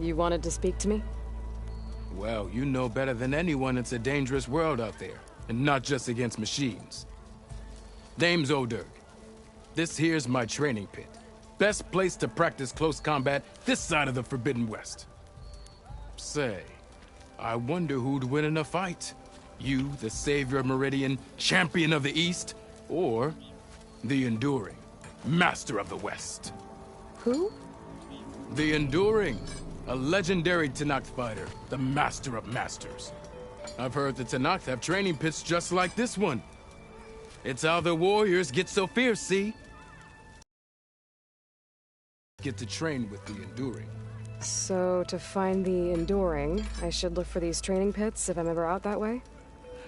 You wanted to speak to me? Well, you know better than anyone it's a dangerous world out there, and not just against machines. Name's Oderg. This here's my training pit. Best place to practice close combat this side of the Forbidden West. Say, I wonder who'd win in a fight. You, the savior of Meridian, champion of the East, or the Enduring, master of the West. Who? The Enduring, a legendary Tenakth fighter, the master of masters. I've heard the Tenakth have training pits just like this one. It's how the warriors get so fierce, see? Get to train with the Enduring. So, to find the Enduring, I should look for these training pits if I'm ever out that way?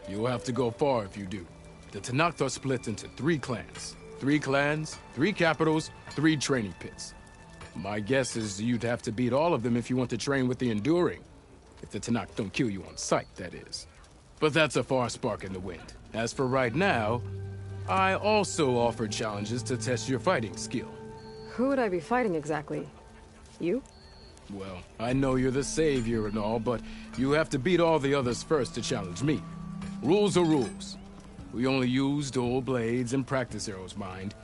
You'll have to go far if you do. The Tenakth are split into 3 clans. 3 clans, 3 capitals, 3 training pits. My guess is you'd have to beat all of them if you want to train with the Enduring. If the Tenakth don't kill you on sight, that is. But that's a far spark in the wind. As for right now, I also offer challenges to test your fighting skill. Who would I be fighting exactly? You? Well, I know you're the savior and all, but you have to beat all the others first to challenge me. Rules are rules. We only use dual blades and practice arrows, mind.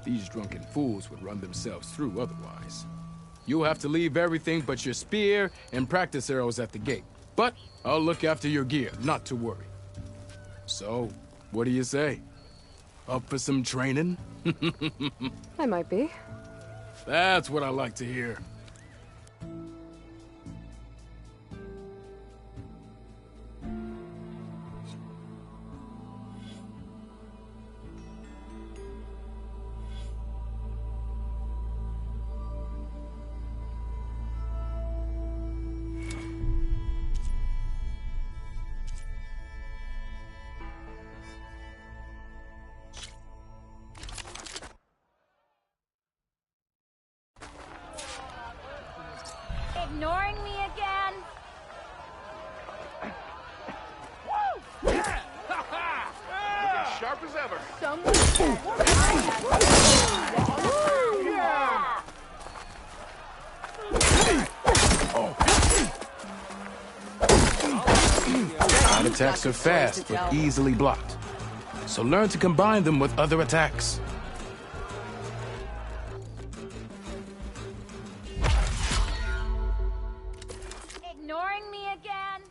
These drunken fools would run themselves through otherwise. You'll have to leave everything but your spear and practice arrows at the gate. But I'll look after your gear, not to worry. So, what do you say? Up for some training? I might be. That's what I like to hear. Ignoring me again? Woo! Yeah! Ha ha! Looking sharp as ever. Someone said Ground attacks are fast, but easily blocked. So learn to combine them with other attacks. ignoring me again?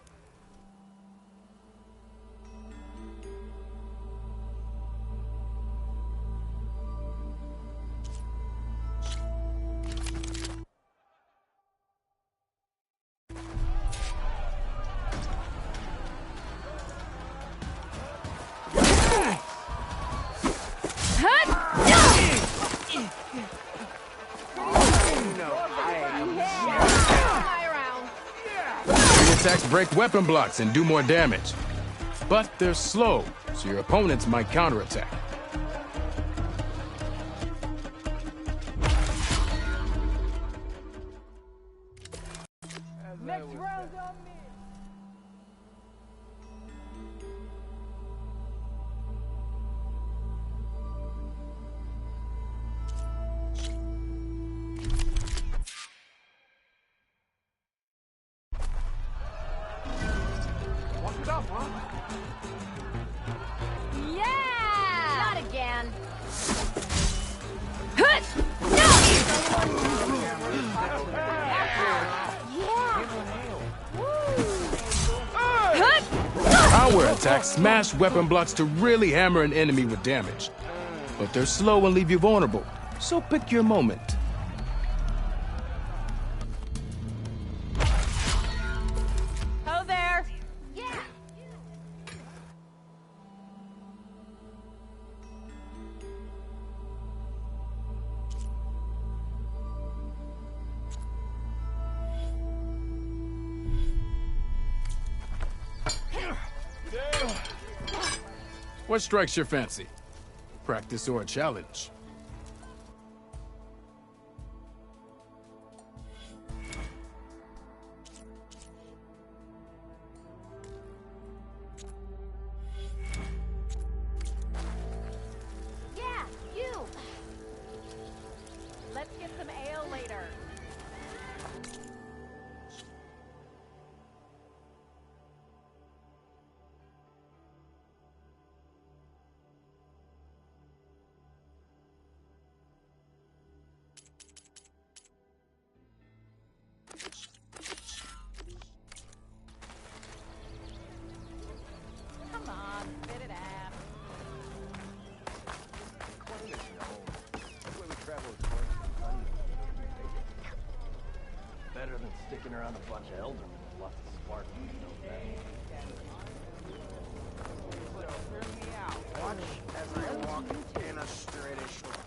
Attacks break weapon blocks and do more damage. But they're slow, so your opponents might counterattack. Next round on me. Walk it up, huh? Yeah! Not again. Power attacks smash weapon blocks to really hammer an enemy with damage. But they're slow and leave you vulnerable, so pick your moment. Ho there. Yeah. What strikes your fancy? Practice or a challenge? Yeah, you. Let's get some ale later. Sticking around a bunch of eldermen with lots of spark, you know that. Watch as I walk in a straightish line.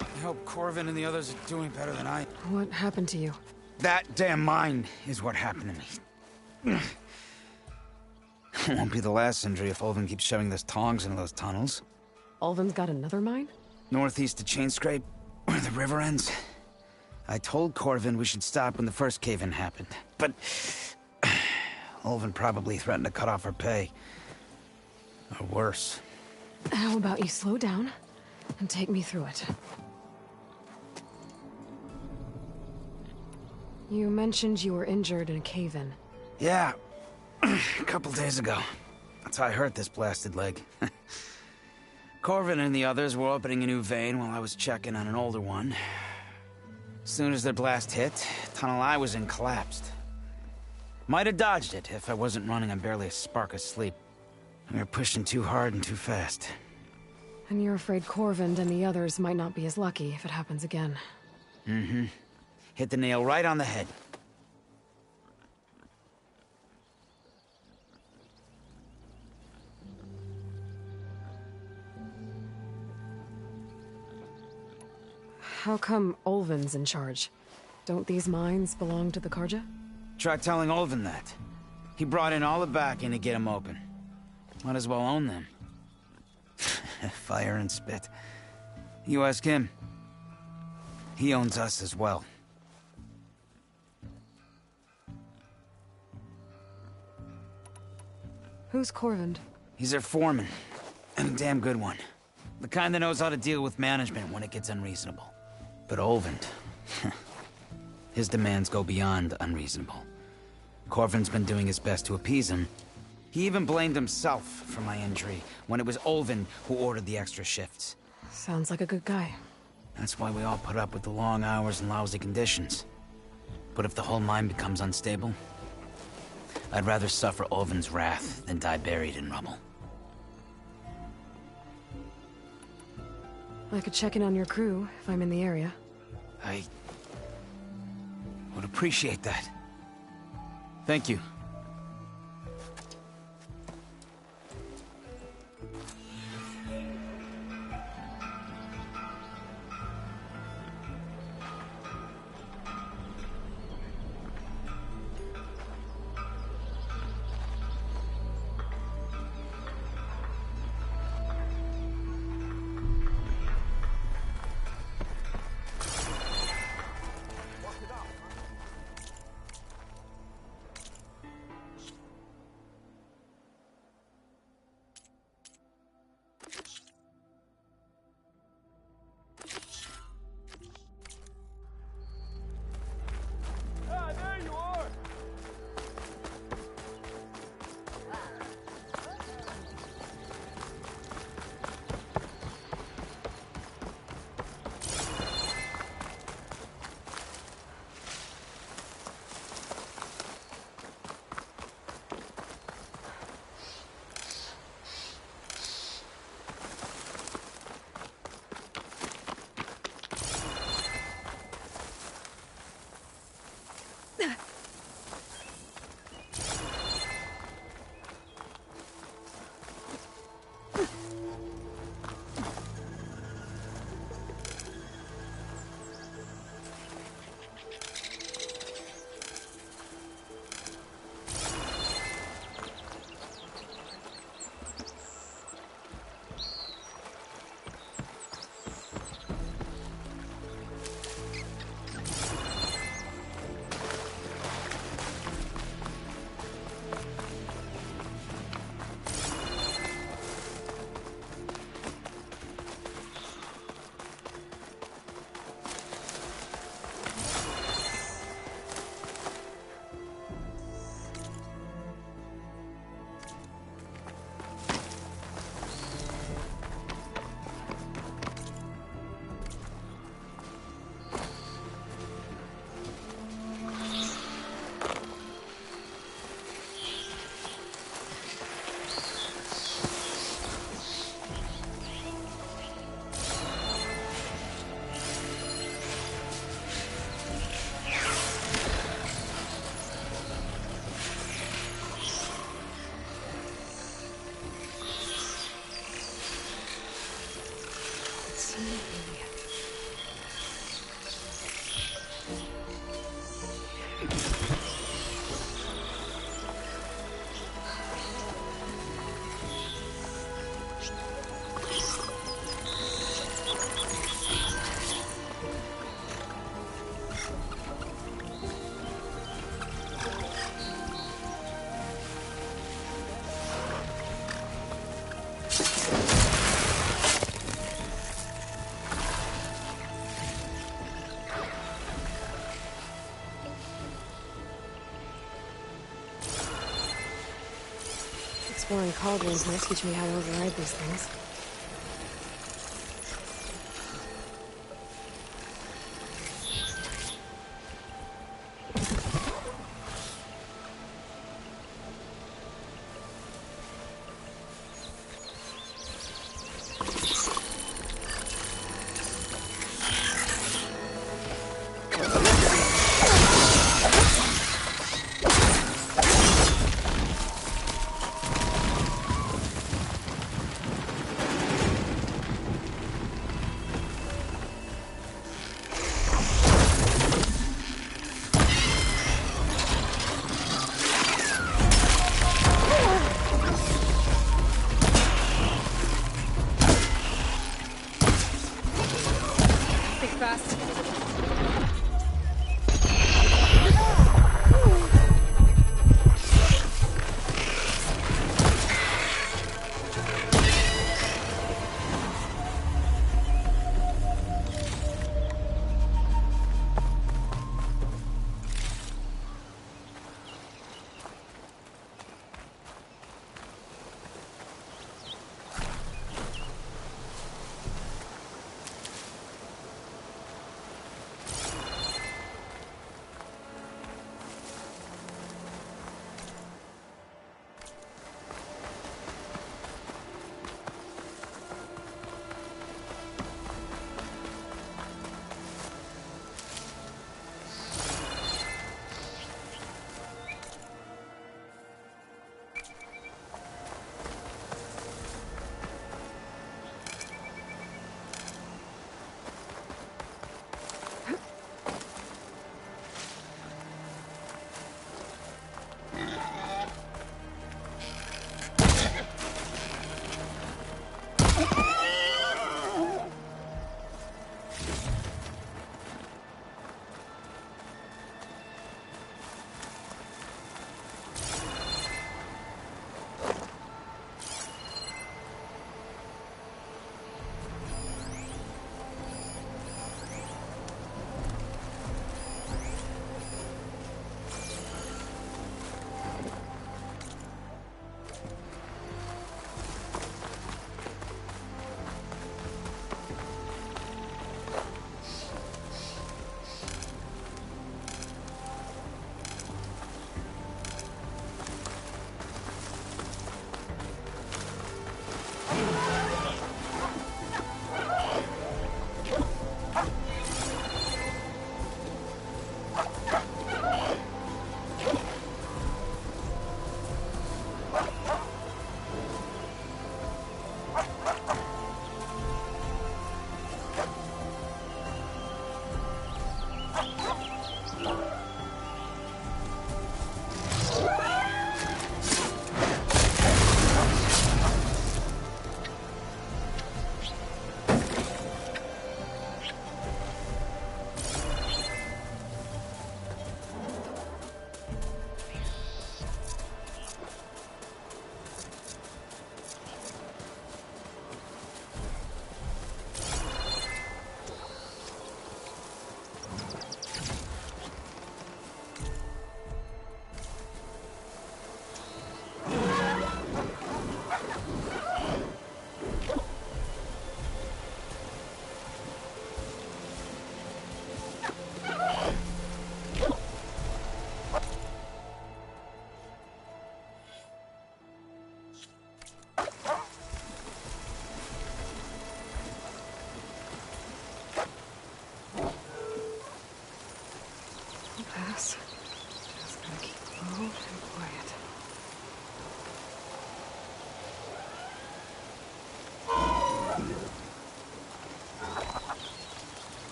I hope Corvin and the others are doing better than I. What happened to you? That damn mine is what happened to me. It won't be the last injury if Ulvin keeps shoving those tongs into those tunnels. Ulvin's got another mine? Northeast of Chain Scrape, where the river ends. I told Corvin we should stop when the first cave-in happened, but Ulvin probably threatened to cut off our pay. Or worse. How about you slow down and take me through it? You mentioned you were injured in a cave-in. Yeah, a couple days ago. That's how I hurt this blasted leg. Corvin and the others were opening a new vein while I was checking on an older one. As soon as their blast hit, the tunnel I was in collapsed. Might have dodged it if I wasn't running on barely a spark of sleep. We were pushing too hard and too fast. And you're afraid Corvin and the others might not be as lucky if it happens again. Mm-hmm. Hit the nail right on the head. How come Ulvin's in charge? Don't these mines belong to the Karja? Try telling Ulvin that. He brought in all the backing to get them open. Might as well own them. Fire and spit. You ask him. He owns us as well. Who's Corvin? He's their foreman. And a damn good one. The kind that knows how to deal with management when it gets unreasonable. But Ulvin... his demands go beyond unreasonable. Corvin's been doing his best to appease him. He even blamed himself for my injury, when it was Ulvin who ordered the extra shifts. Sounds like a good guy. That's why we all put up with the long hours and lousy conditions. But if the whole mine becomes unstable, I'd rather suffer Ulvin's wrath than die buried in rubble. I could check in on your crew if I'm in the area. I would appreciate that. Thank you. Exploring cauldrons might teach me how to override these things.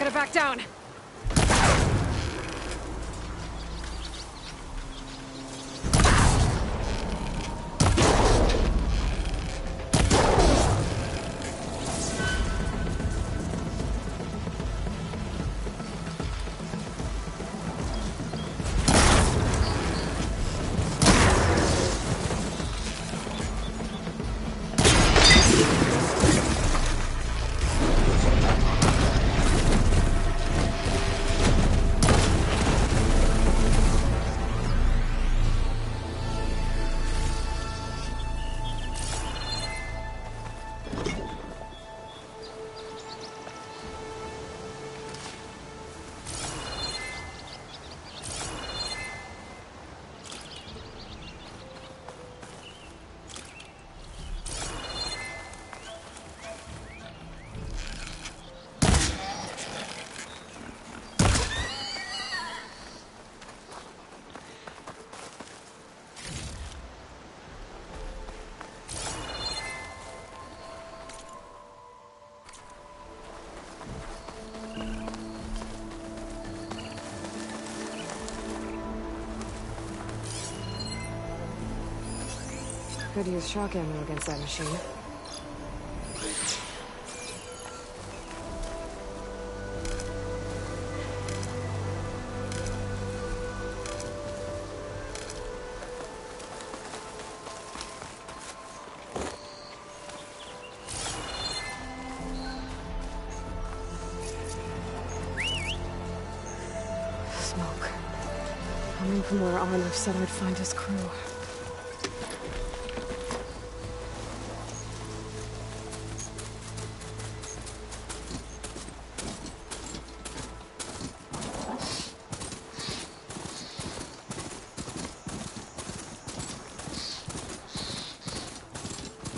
gotta back down. Could use shock ammo against that machine. Smoke. Coming from where Arnav said I'd find his crew.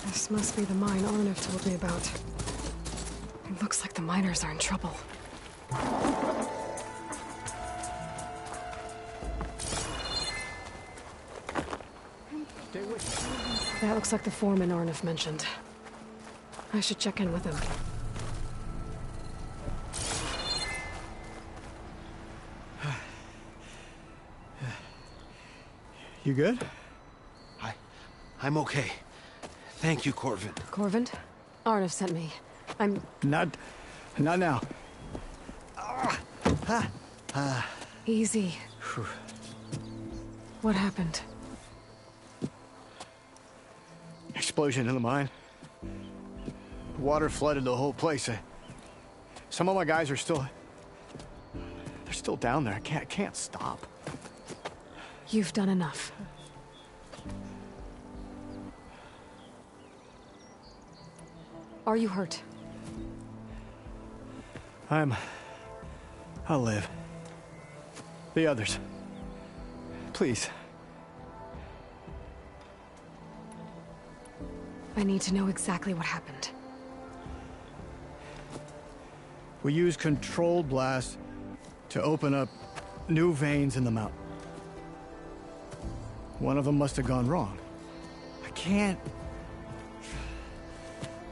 This must be the mine Arnav told me about. It looks like the miners are in trouble. That looks like the foreman Arnav mentioned. I should check in with him. You good? I'm okay. Thank you, Corvin. Corvin? Arnav sent me. I'm... Not now. Easy. What happened? Explosion in the mine. Water flooded the whole place. Some of my guys are still... They're still down there. I can't stop. You've done enough. Are you hurt? I'll live. The others. Please. I need to know exactly what happened. We used controlled blasts to open up new veins in the mountain. One of them must have gone wrong.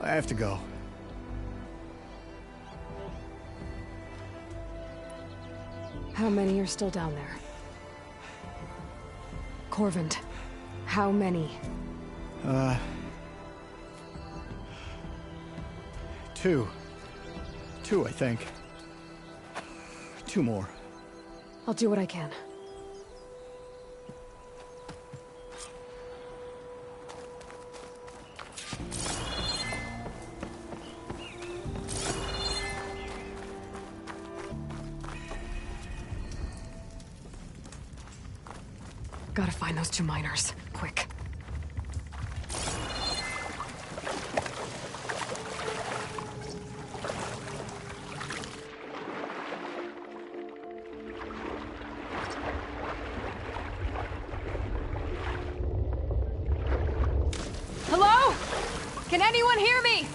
I have to go. How many are still down there? Corvin, how many? Two, I think. Two more. I'll do what I can. Gotta find those two miners, quick. Hello? Can anyone hear me?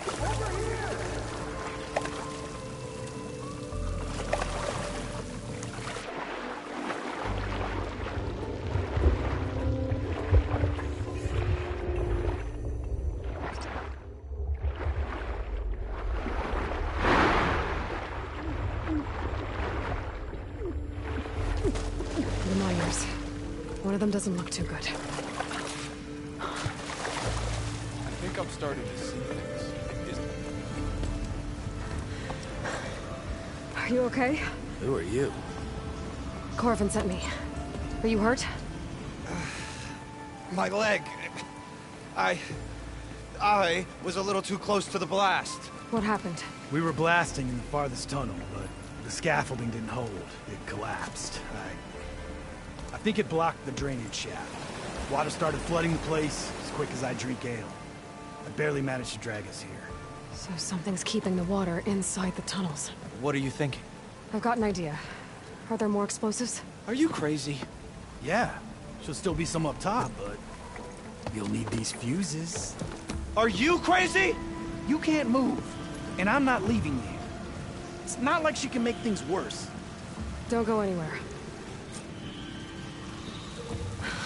them doesn't look too good. I think I'm starting to see things. Are you okay? Who are you? Corvin sent me. Are you hurt? My leg. I was a little too close to the blast. What happened? We were blasting in the farthest tunnel, but the scaffolding didn't hold. It collapsed. I think it blocked the drainage shaft. Water started flooding the place as quick as I drink ale. I barely managed to drag us here. So something's keeping the water inside the tunnels. What are you thinking? I've got an idea. Are there more explosives? Are you crazy? Yeah, should still be some up top, but you'll need these fuses. Are you crazy? You can't move, and I'm not leaving you. It's not like she can make things worse. Don't go anywhere.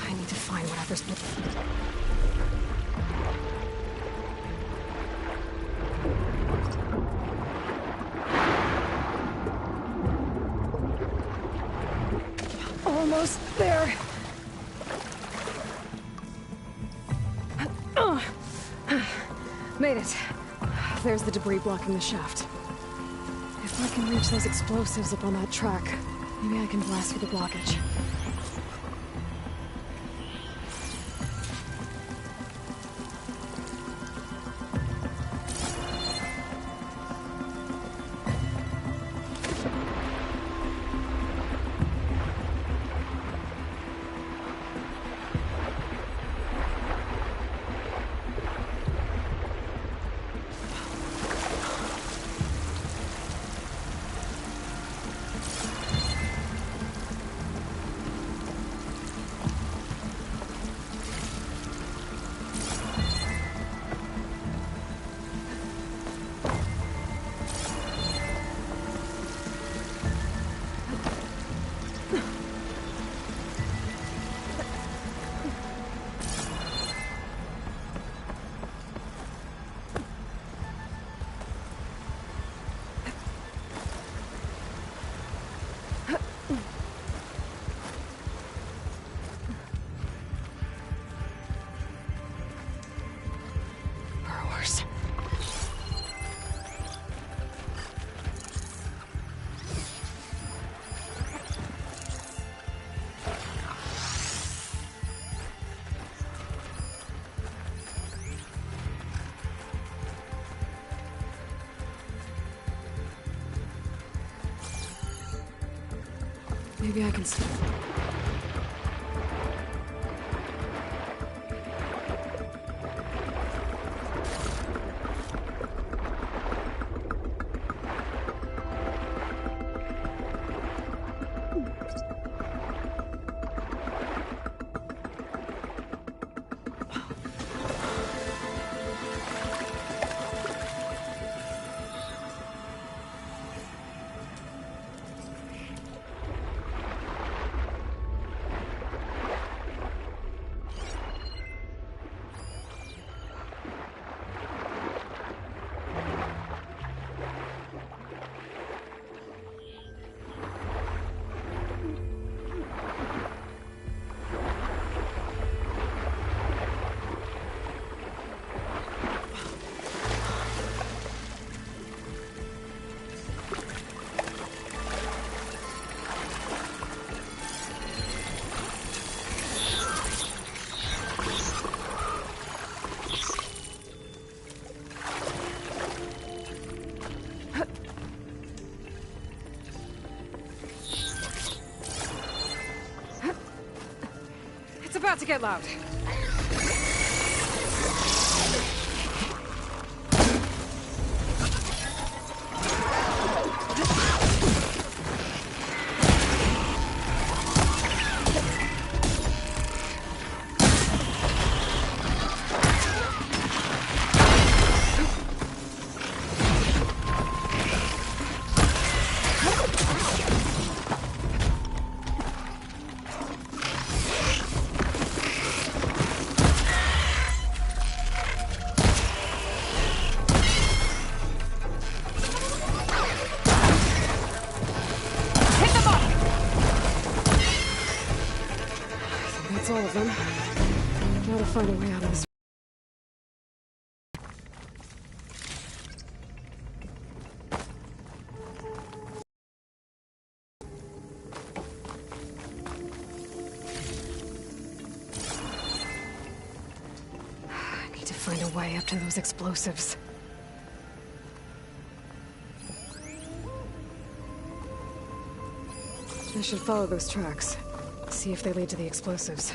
I need to find whatever's... Almost there. Made it. There's the debris blocking the shaft. If I can reach those explosives up on that track, maybe I can blast through the blockage. Burrowers. Maybe I can... It's about to get loud. gotta find a way out of this. I need to find a way up to those explosives. I should follow those tracks. See if they lead to the explosives.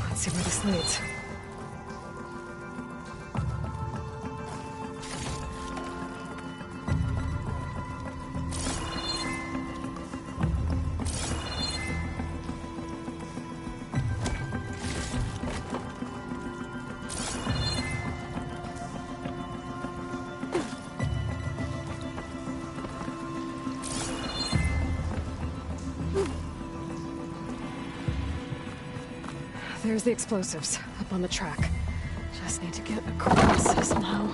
Let's see where this leads. There's the explosives, up on the track. Just need to get across somehow.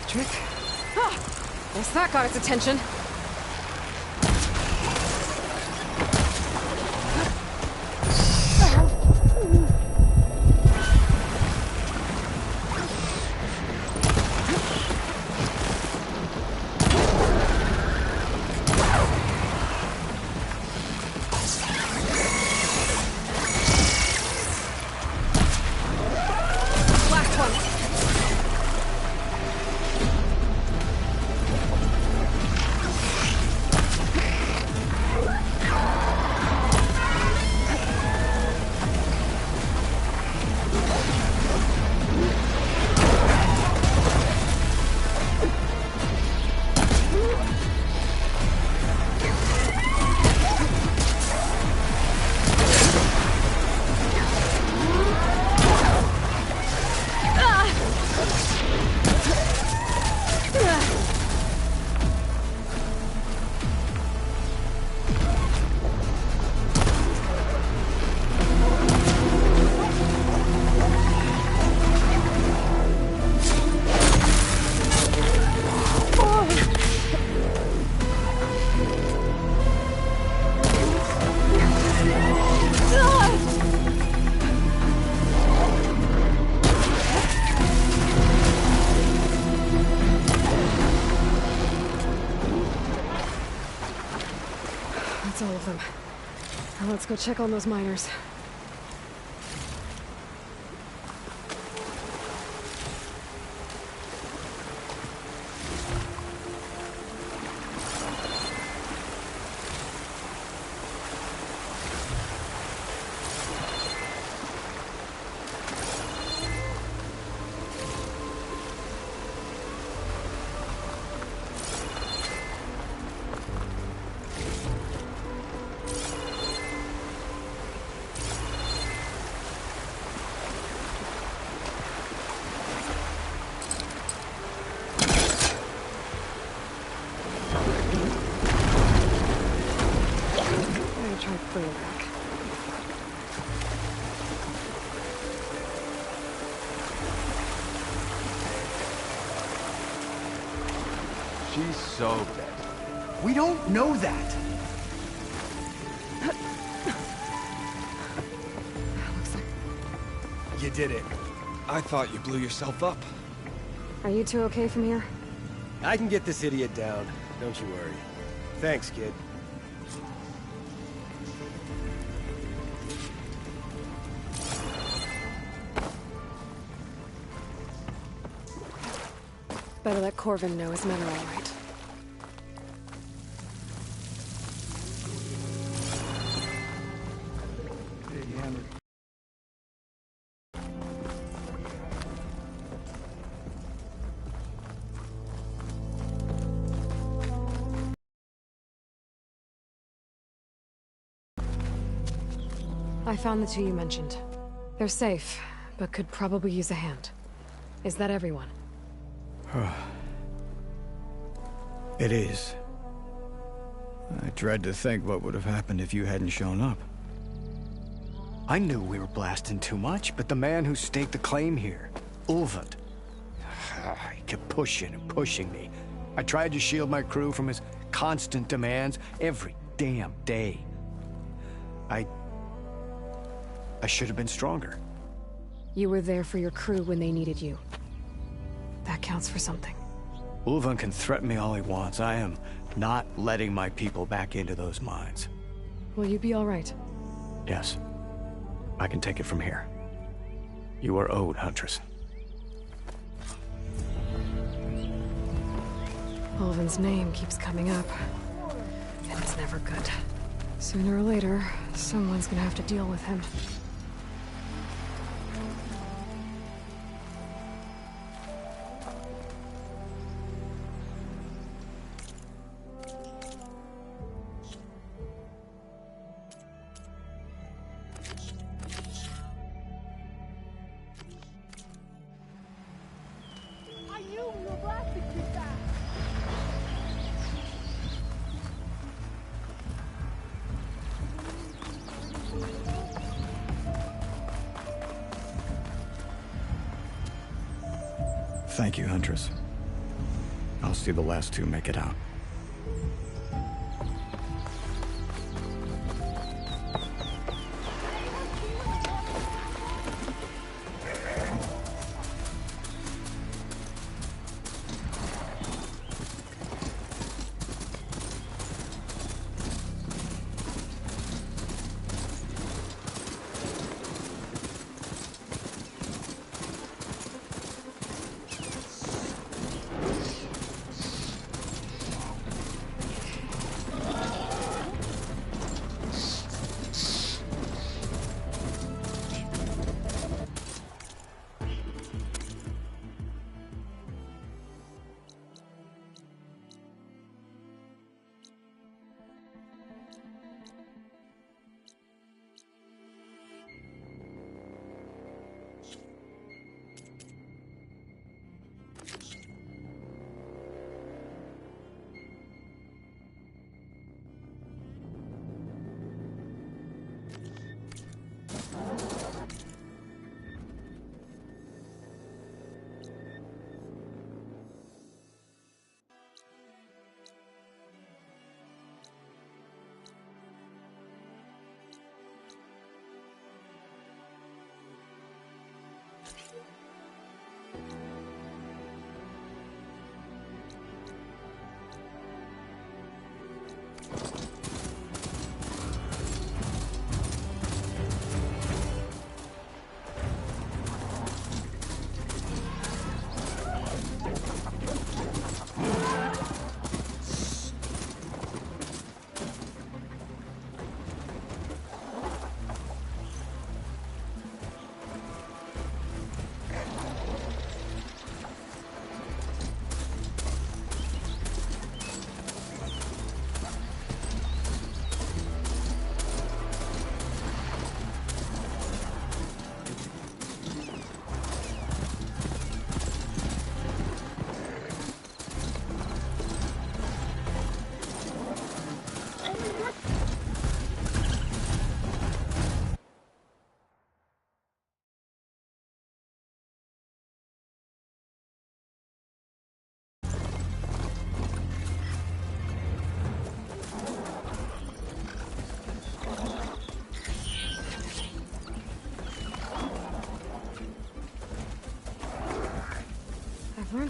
Trick. Ah, guess that got its attention. Last one. That's all of them. Now let's go check on those miners. Try clear back. She's so dead. We don't know that. Looks like... You did it. I thought you blew yourself up. Are you two okay from here? I can get this idiot down. Don't you worry. Thanks, kid. Better let Corvin know his men are all right. I found the two you mentioned. They're safe, but could probably use a hand. Is that everyone? It is. I dread to think what would have happened if you hadn't shown up. I knew we were blasting too much, but the man who staked the claim here, Ulvund, he kept pushing and pushing me. I tried to shield my crew from his constant demands every damn day. I should have been stronger. You were there for your crew when they needed you. That counts for something. Ulvund can threaten me all he wants. I am not letting my people back into those mines. Will you be all right? Yes. I can take it from here. You are owed, Huntress. Ulvund's name keeps coming up. And it's never good. Sooner or later, someone's gonna have to deal with him. Thank you, Huntress. I'll see the last two make it out.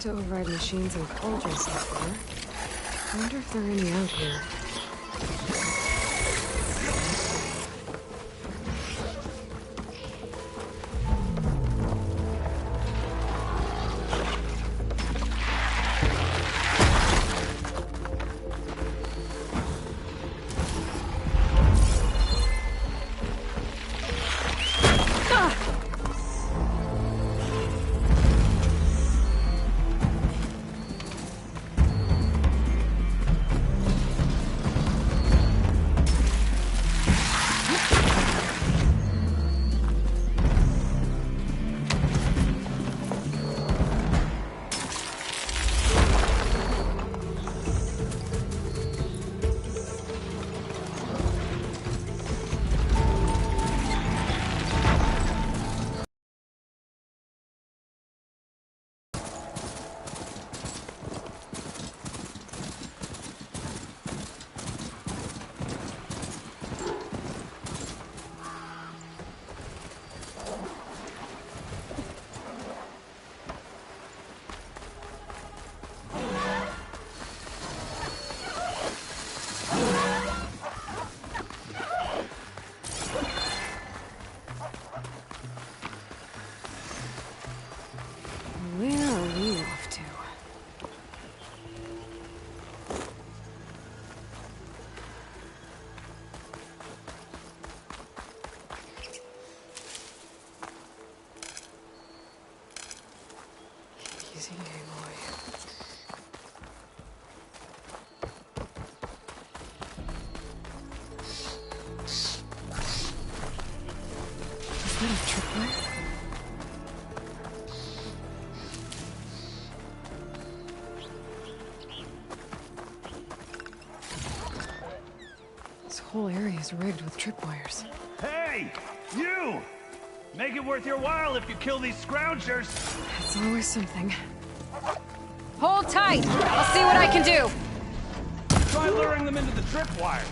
to override machines and cauldrons before. I wonder if there are any out here. Where are we off to? Easy, boy. Is that a tripwire? This whole area is rigged with tripwires. Hey! You! Make it worth your while if you kill these scroungers! It's always something. Hold tight! I'll see what I can do! Try luring them into the tripwires.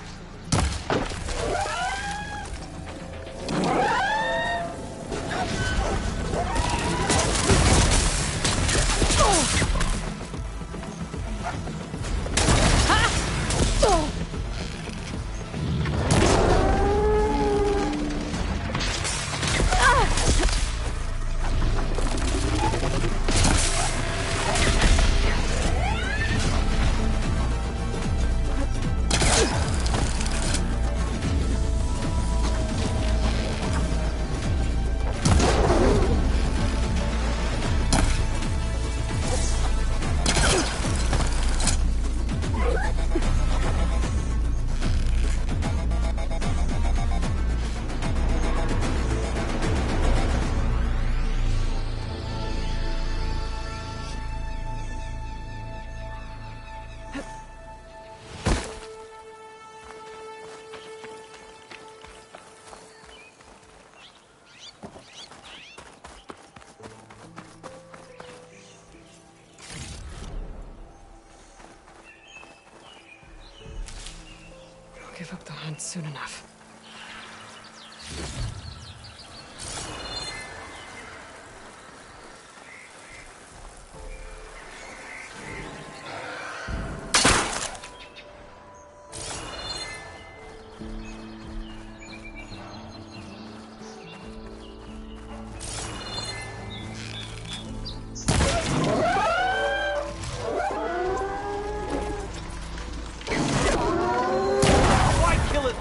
Give up the hunt soon enough.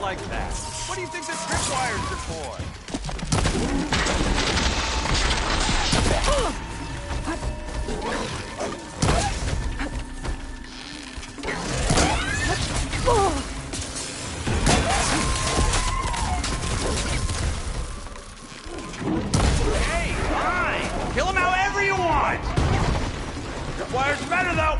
Like that. What do you think the tripwires are for? Hey, fine! Kill them however you want! Tripwires better, though!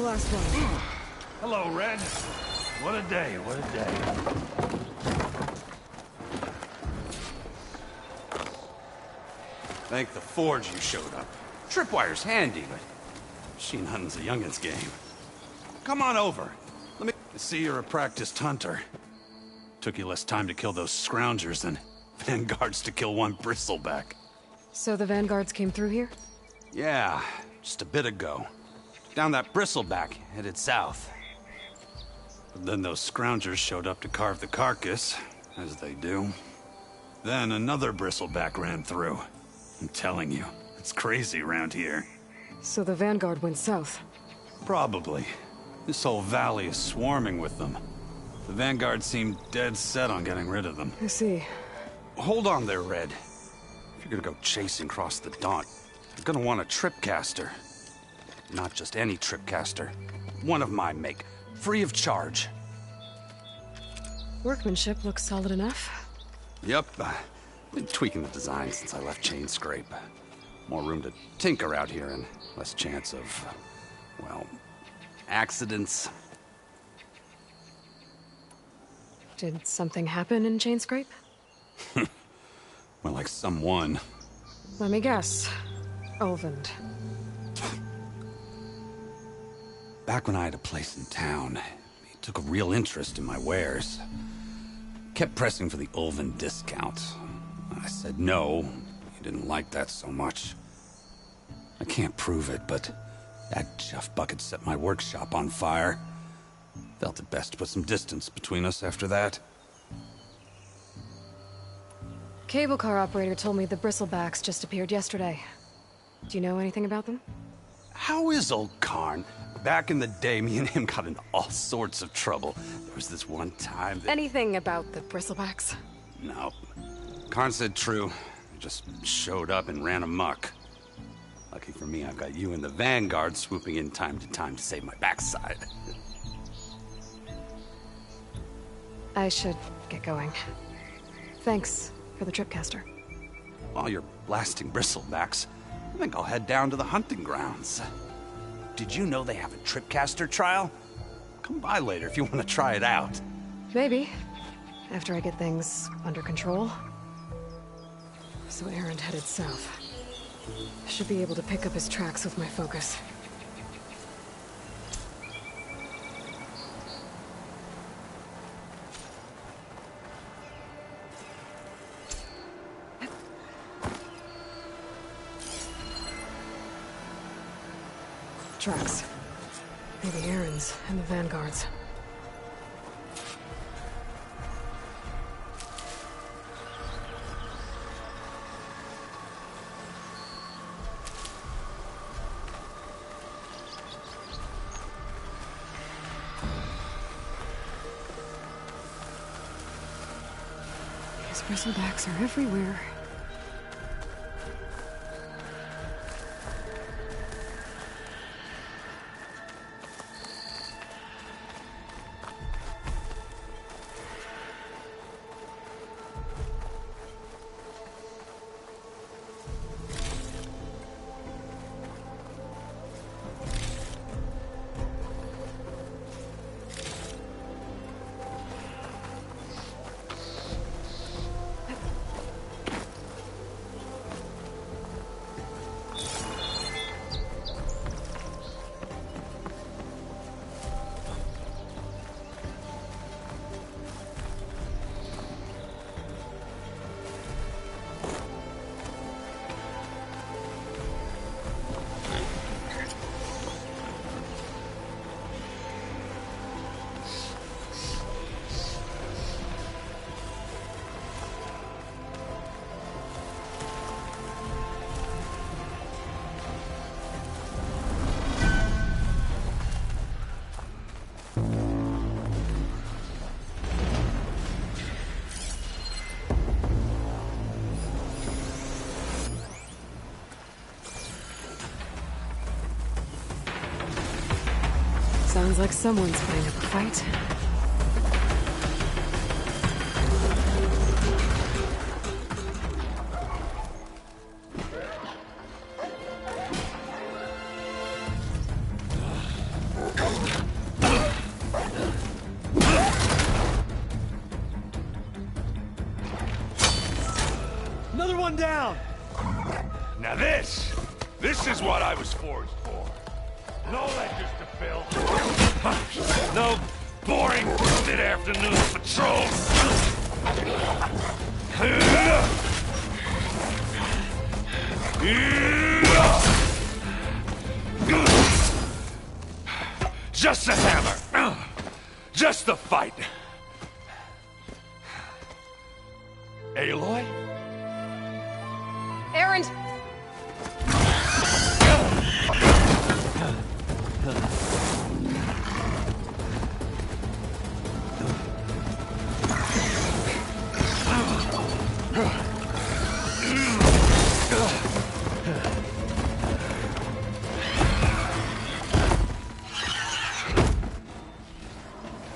last one. Hello, Red. What a day, what a day. Thank the Forge you showed up. Tripwire's handy, but machine hunting's a youngin's game. Come on over. Let me see you're a practiced hunter. Took you less time to kill those scroungers than vanguards to kill one bristleback. So the vanguards came through here? Yeah, just a bit ago. Down that bristleback, headed south. But then those scroungers showed up to carve the carcass, as they do. Then another bristleback ran through. I'm telling you, it's crazy around here. So the vanguard went south? Probably. This whole valley is swarming with them. The vanguard seemed dead set on getting rid of them. I see. Hold on there, Red. If you're gonna go chasing across the Daunt, you're gonna want a tripcaster. Not just any tripcaster. One of my make, free of charge. Workmanship looks solid enough. Yep, been tweaking the design since I left Chain Scrape. More room to tinker out here and less chance of, well, accidents. Did something happen in Chain Scrape? Well, like someone. Let me guess. Ulvund. Back when I had a place in town, he took a real interest in my wares. Kept pressing for the Ulvund discount. I said no. He didn't like that so much. I can't prove it, but that Jeff Bucket set my workshop on fire. Felt it best to put some distance between us after that. Cable car operator told me the bristlebacks just appeared yesterday. Do you know anything about them? How is old Karn? Back in the day, me and him got into all sorts of trouble. There was this one time that... Anything about the bristlebacks? No. Karn said true. He just showed up and ran amok. Lucky for me, I've got you and the Vanguard swooping in time to save my backside. I should get going. Thanks for the tripcaster. While you're blasting bristlebacks, I think I'll head down to the hunting grounds. Did you know they have a tripcaster trial? Come by later if you want to try it out. Maybe. After I get things under control. So Erend headed south. Should be able to pick up his tracks with my focus. Tracks. Maybe Erend's and the Vanguard's. These bristlebacks are everywhere. Sounds like someone's putting up a fight. one down! Now this is what I was forged for. No ledgers to fill. No boring mid-afternoon patrols. Just a hammer. Just the fight. Aloy? Erend!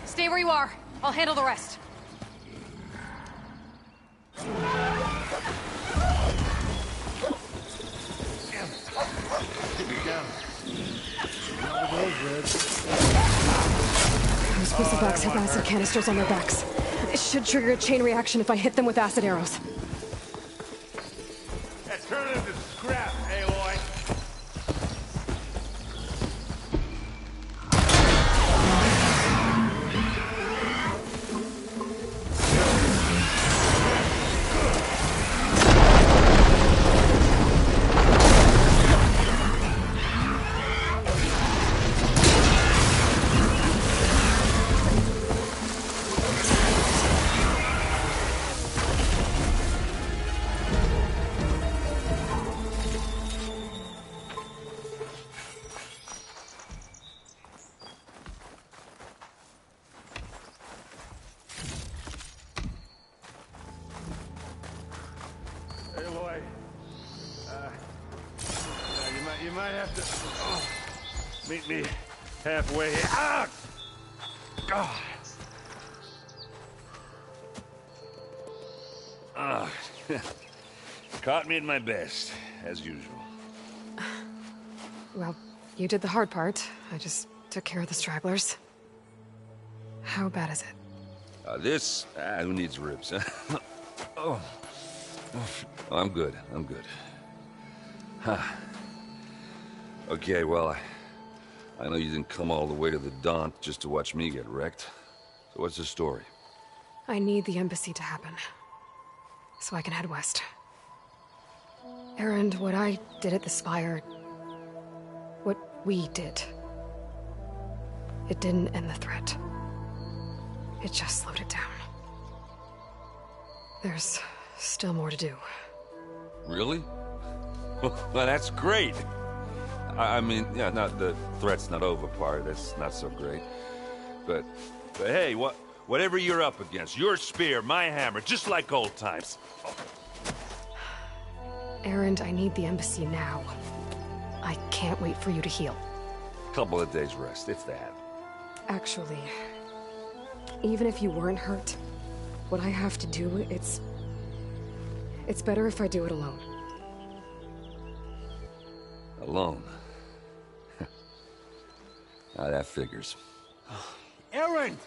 Stay where you are. I'll handle the rest. Those bristlebacks have acid canisters on their backs. It should trigger a chain reaction if I hit them with acid arrows. Turn it into scrap, Aloy. Aloy, you might have to meet me halfway. Ah! God. Ah, caught me at my best, as usual. Well, you did the hard part. I just took care of the stragglers. How bad is it? Who needs ribs, huh? Oh. I'm good. Huh. Okay, well, I know you didn't come all the way to the Daunt just to watch me get wrecked. So what's the story? I need the embassy to happen, so I can head west. Erend, what I did at the Spire... what we did... it didn't end the threat. It just slowed it down. There's still more to do. Really? Well, that's great. I mean, yeah, not the threat's not over part. That's not so great. But hey, whatever you're up against, your spear, my hammer, just like old times. Erend, I need the embassy now. I can't wait for you to heal. Couple of days rest, if that. Actually, even if you weren't hurt, what I have to do, it's better if I do it alone. Alone? Now that figures. Erend!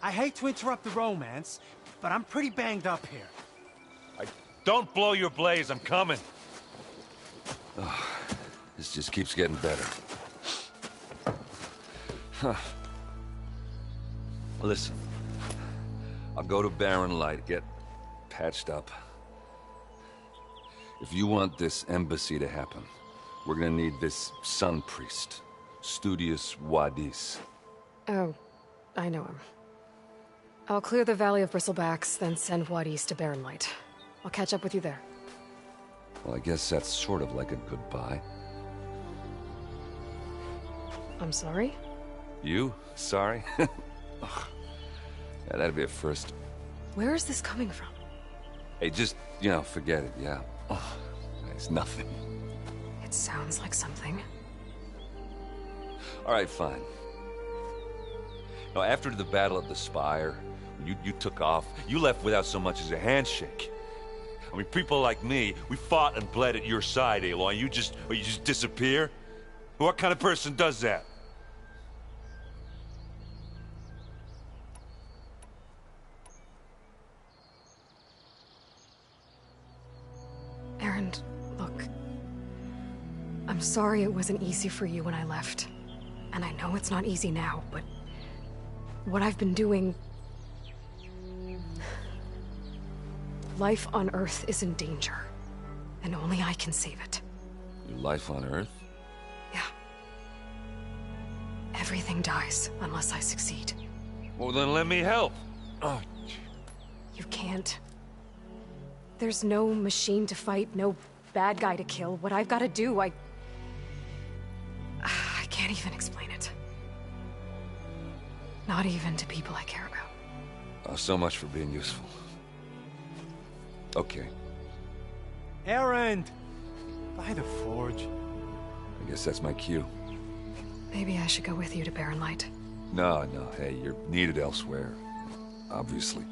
I hate to interrupt the romance, but I'm pretty banged up here. Don't blow your blaze, I'm coming. Oh, this just keeps getting better. Huh. Listen, I'll go to Barren Light, get patched up. If you want this embassy to happen, we're gonna need this sun priest, Studius Wadis. Oh, I know him. I'll clear the Valley of Bristlebacks, then send Wadis to Barren Light. I'll catch up with you there. Well, I guess that's sort of like a goodbye. I'm sorry? You? Sorry? Ugh. Yeah, that'd be a first. Where is this coming from? Hey, just, forget it, yeah. Oh, it's nothing. It sounds like something. All right, fine. After the Battle of the Spire, you took off, you left without so much as a handshake. I mean, people like me, we fought and bled at your side, Aloy, you just disappear? What kind of person does that? Aaron, look. I'm sorry it wasn't easy for you when I left. And I know it's not easy now, but what I've been doing... Life on Earth is in danger, and only I can save it. Your life on Earth? Yeah. Everything dies unless I succeed. Well, then let me help. Oh. You can't. There's no machine to fight, no bad guy to kill. What I've got to do, I can't even explain it. Not even to people I care about. Oh, so much for being useful. Okay. Erend! By the forge. I guess that's my cue. Maybe I should go with you to Barren Light. No, hey, you're needed elsewhere. Obviously.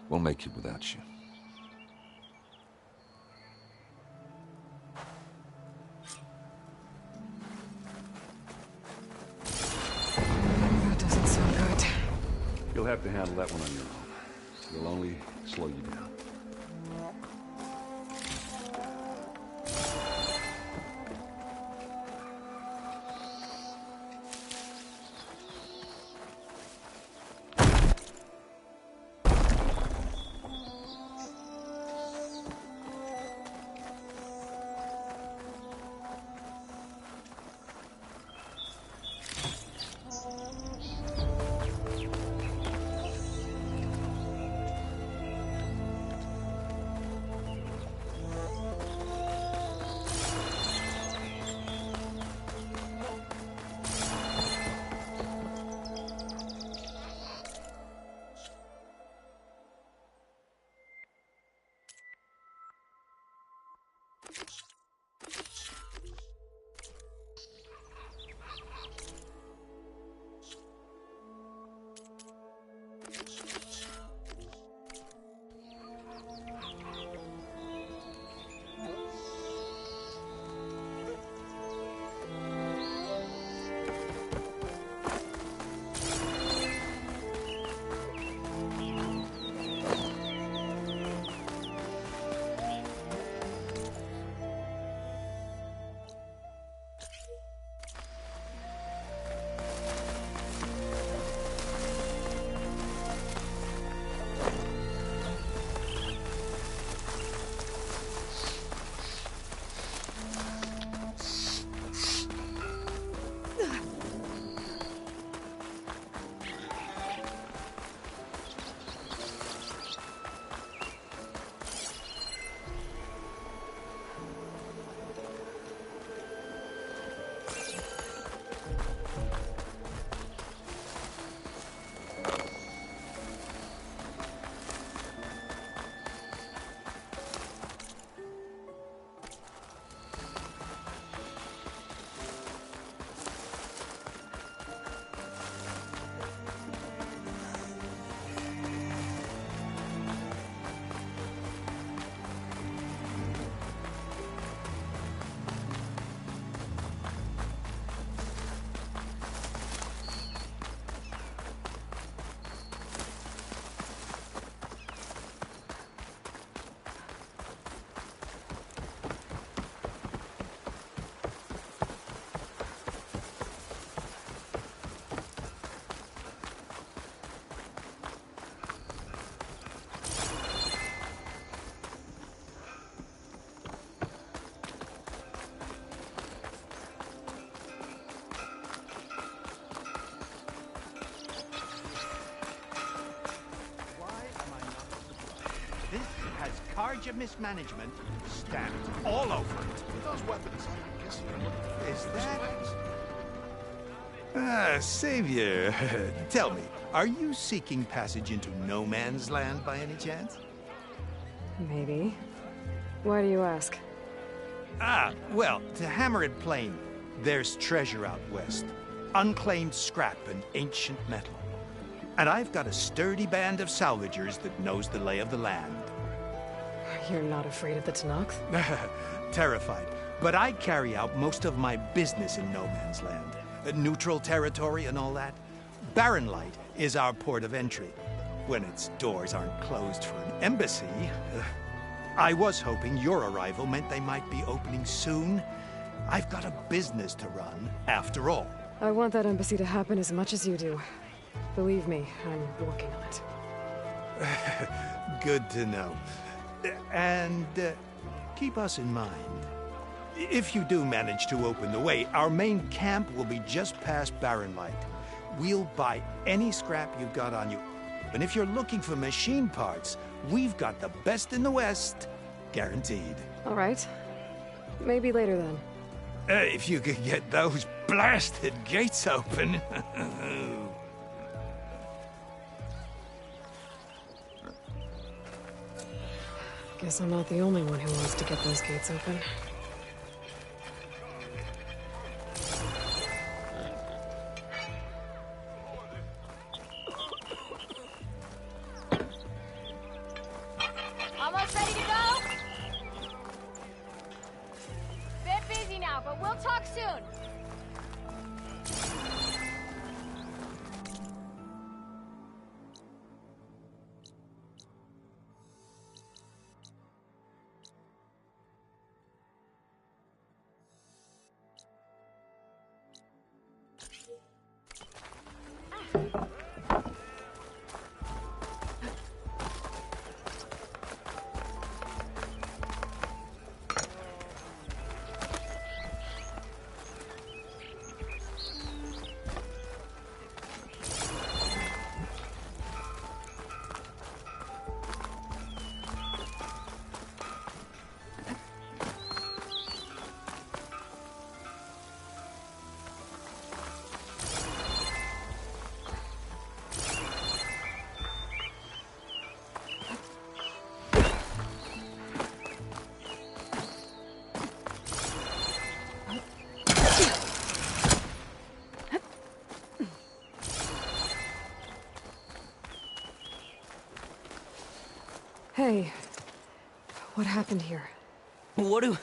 We'll make it without you. That doesn't sound good. You'll have to handle that one on your own. It'll only slow you down. Charge of mismanagement stamped all over it. With those weapons, I guess you're looking Is that... Savior, tell me, are you seeking passage into no man's land by any chance? Maybe. Why do you ask? Well, to hammer it plain, there's treasure out west. Unclaimed scrap and ancient metal. And I've got a sturdy band of salvagers that knows the lay of the land. You're not afraid of the Tanakh? Terrified. But I carry out most of my business in no man's land. Neutral territory and all that. Barren Light is our port of entry. When its doors aren't closed for an embassy. I was hoping your arrival meant they might be opening soon. I've got a business to run, after all. I want that embassy to happen as much as you do. Believe me, I'm working on it. Good to know. And keep us in mind. If you do manage to open the way, our main camp will be just past Barren Light. We'll buy any scrap you've got on you. And if you're looking for machine parts, we've got the best in the West. Guaranteed. All right. Maybe later then. If you could get those blasted gates open. Guess I'm not the only one who wants to get those gates open. Almost ready to go? Bit busy now, but we'll talk soon. Hey, what happened here? What do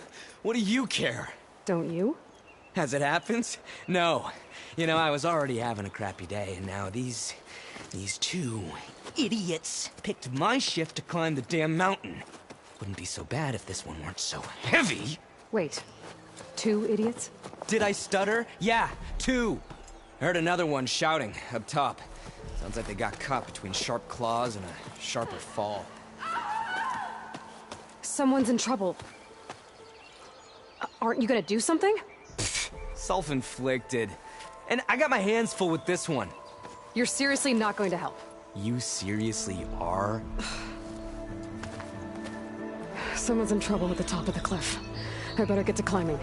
you care? Don't you? As it happens? No. You know, I was already having a crappy day, and now these two idiots picked my shift to climb the damn mountain. Wouldn't be so bad if this one weren't so heavy. Wait, 2 idiots? Did I stutter? Yeah, 2. I heard another one shouting up top. Sounds like they got caught between sharp claws and a sharper fall. Someone's in trouble. Aren't you gonna do something? Self-inflicted. And I got my hands full with this one. You're seriously not going to help? You seriously are? Someone's in trouble at the top of the cliff. I better get to climbing.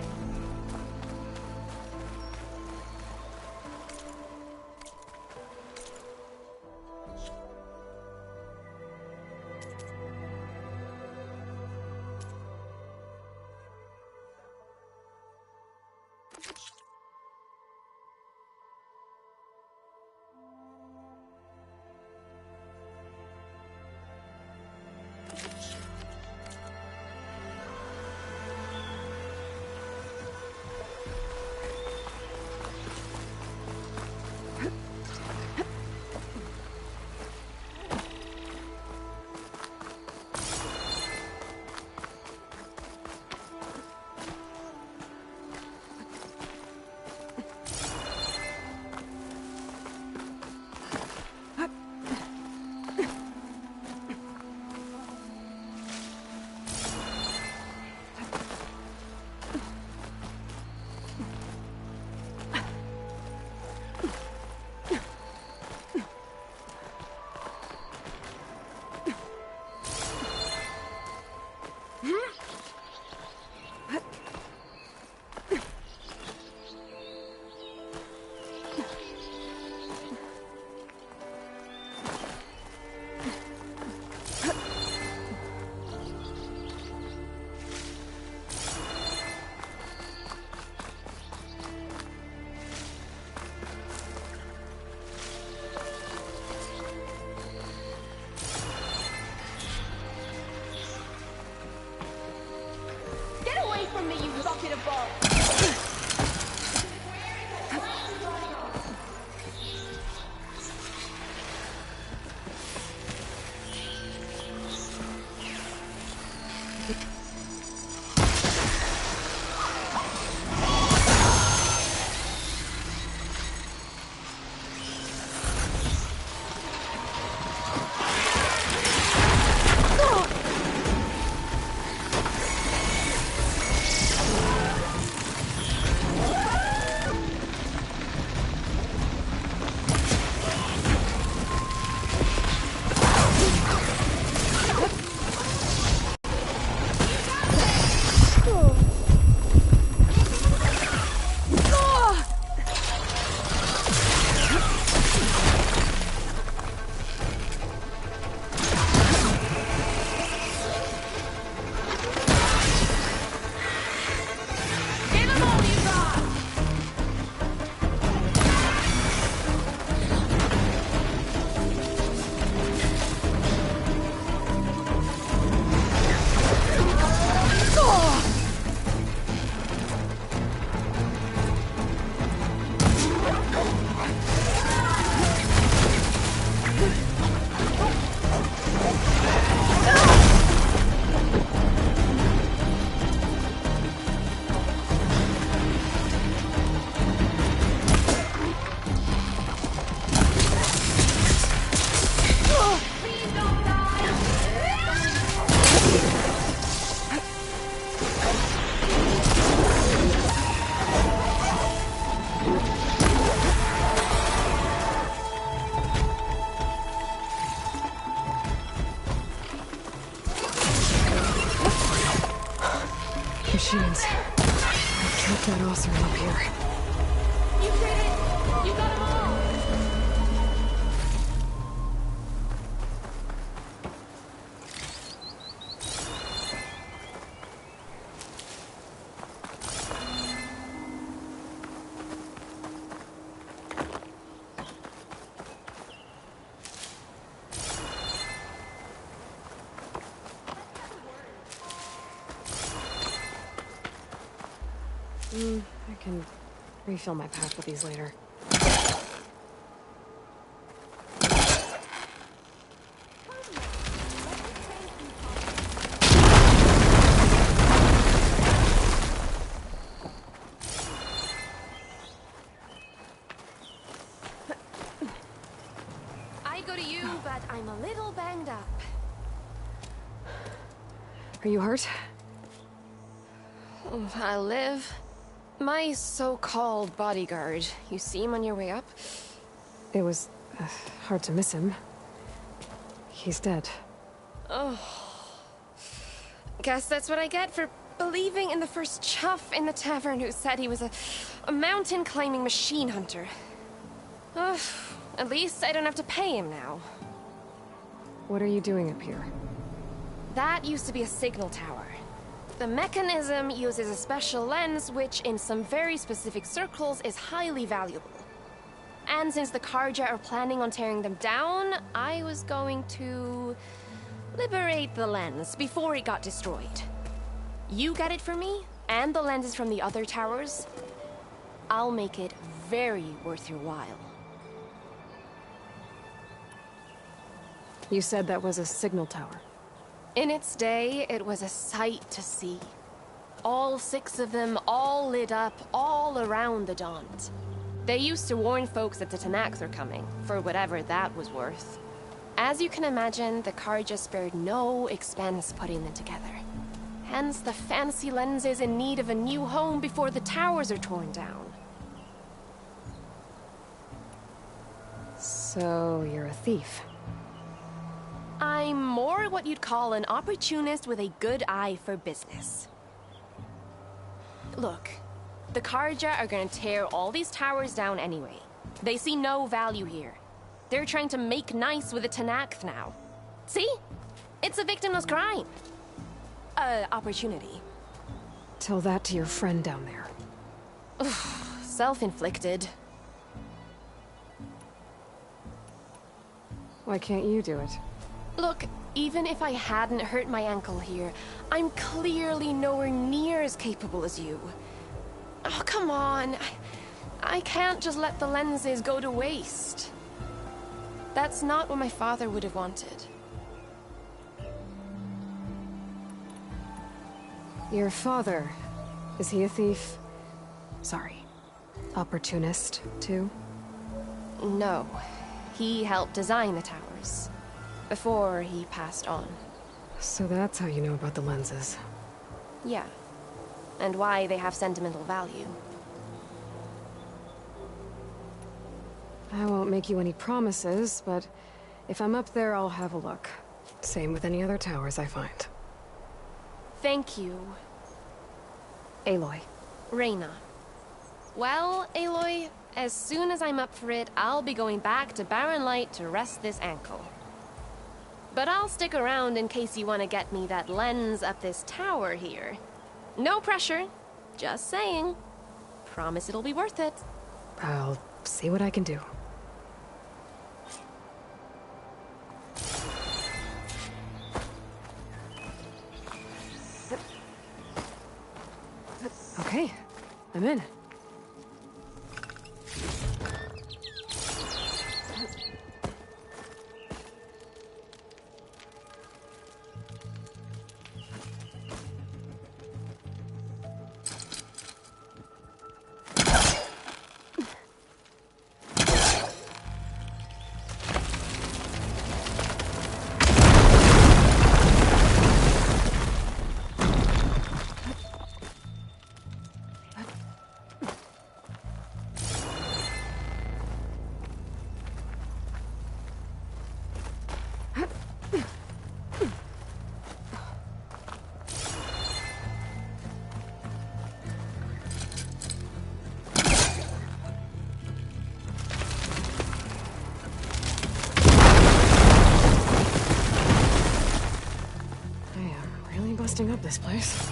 machines. I've trapped that Osram up here. You did it! You got them all! I can refill my pack with these later. I go to you, but I'm a little banged up. Are you hurt? I'll live. My so-called bodyguard, you see him on your way up? It was hard to miss him. He's dead. Oh. Guess that's what I get for believing in the first chuff in the tavern who said he was a mountain-climbing machine hunter. At least I don't have to pay him now. What are you doing up here? That used to be a signal tower. The mechanism uses a special lens which, in some very specific circles, is highly valuable. And since the Karja are planning on tearing them down, I was going to liberate the lens before it got destroyed. You get it for me, and the lenses from the other towers. I'll make it very worth your while. You said that was a signal tower. In its day, it was a sight to see. All 6 of them, all lit up, all around the Daunt. They used to warn folks that the Tanakhs are coming, for whatever that was worth. As you can imagine, the Karja spared no expense putting them together. Hence the fancy lenses in need of a new home before the towers are torn down. So, you're a thief. I'm more what you'd call an opportunist with a good eye for business. Look, the Karja are gonna tear all these towers down anyway. They see no value here. They're trying to make nice with the Tanakh now. See? It's a victimless crime. Opportunity. Tell that to your friend down there. Self-inflicted. Why can't you do it? Look, even if I hadn't hurt my ankle here, I'm clearly nowhere near as capable as you. Oh, come on. I can't just let the lenses go to waste. That's not what my father would have wanted. Your father, is he a thief? Sorry, opportunist, too? No. He helped design the towers. Before he passed on. So that's how you know about the lenses. Yeah. And why they have sentimental value. I won't make you any promises, but if I'm up there, I'll have a look. Same with any other towers I find. Thank you. Aloy. Reyna. Well, Aloy, as soon as I'm up for it, I'll be going back to Barren Light to rest this ankle. But I'll stick around in case you want to get me that lens up this tower here. No pressure. Just saying. Promise it'll be worth it. I'll see what I can do. Okay, I'm in. blasting up this place.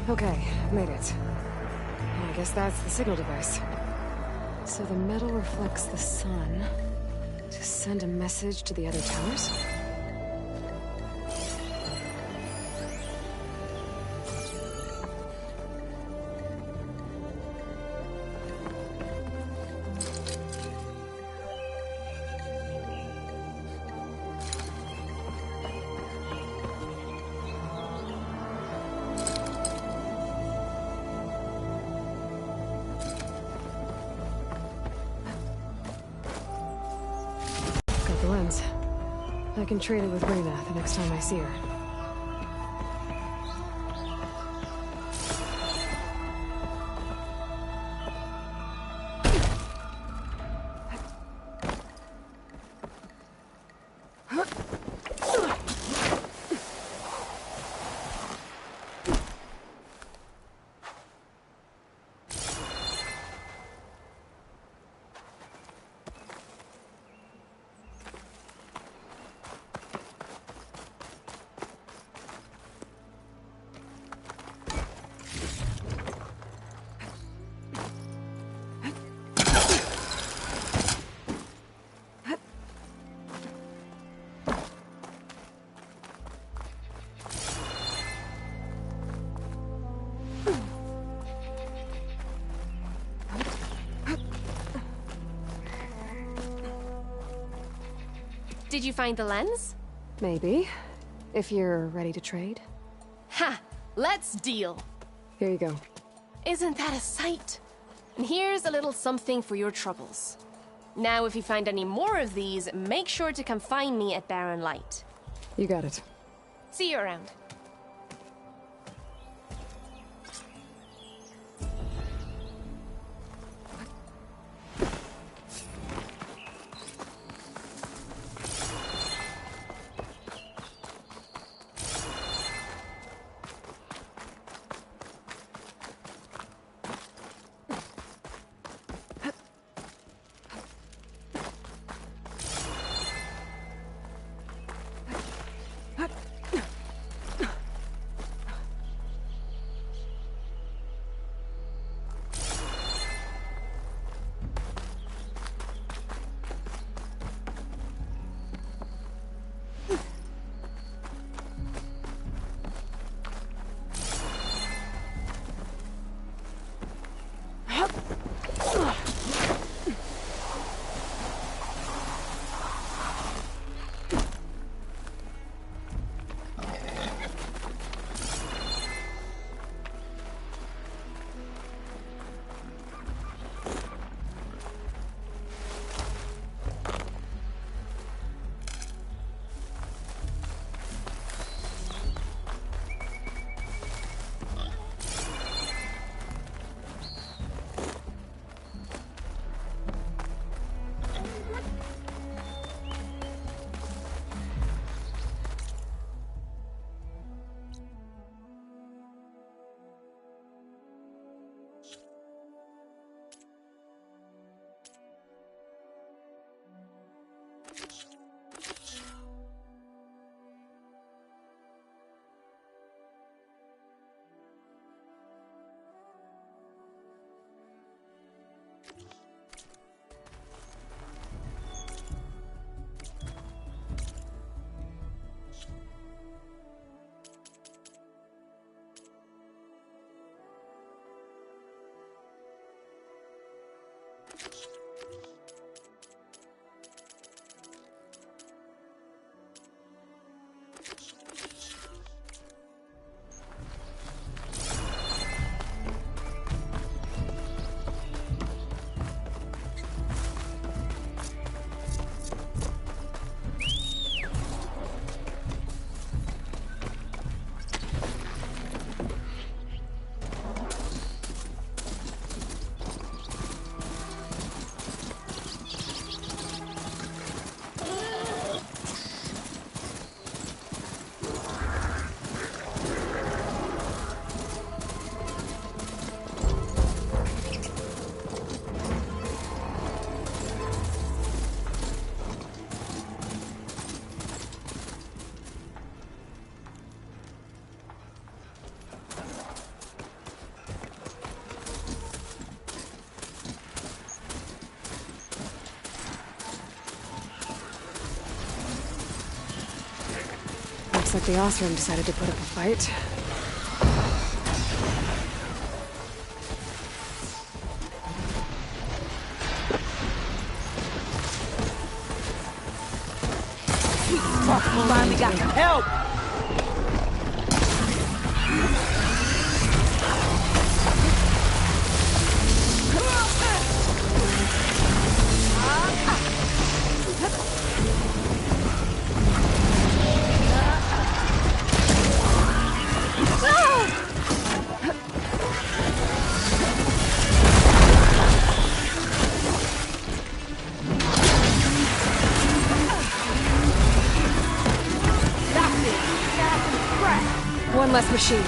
Okay, made it. I guess that's the signal device. So the metal reflects the sun to send a message to the other towers? The lens. I can trade it with Rena the next time I see her. Did you find the lens? Maybe. If you're ready to trade. Ha! Let's deal! Here you go. Isn't that a sight? And here's a little something for your troubles. Now, if you find any more of these, make sure to come find me at Barren Light. You got it. See you around. Looks like the Osram decided to put up a fight. Finally got some help! One less machine.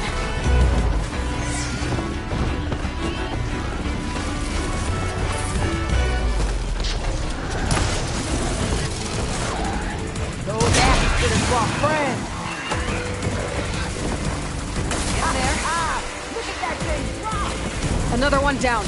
Those asses is our friend. In there. Look at that thing drop. Another one down.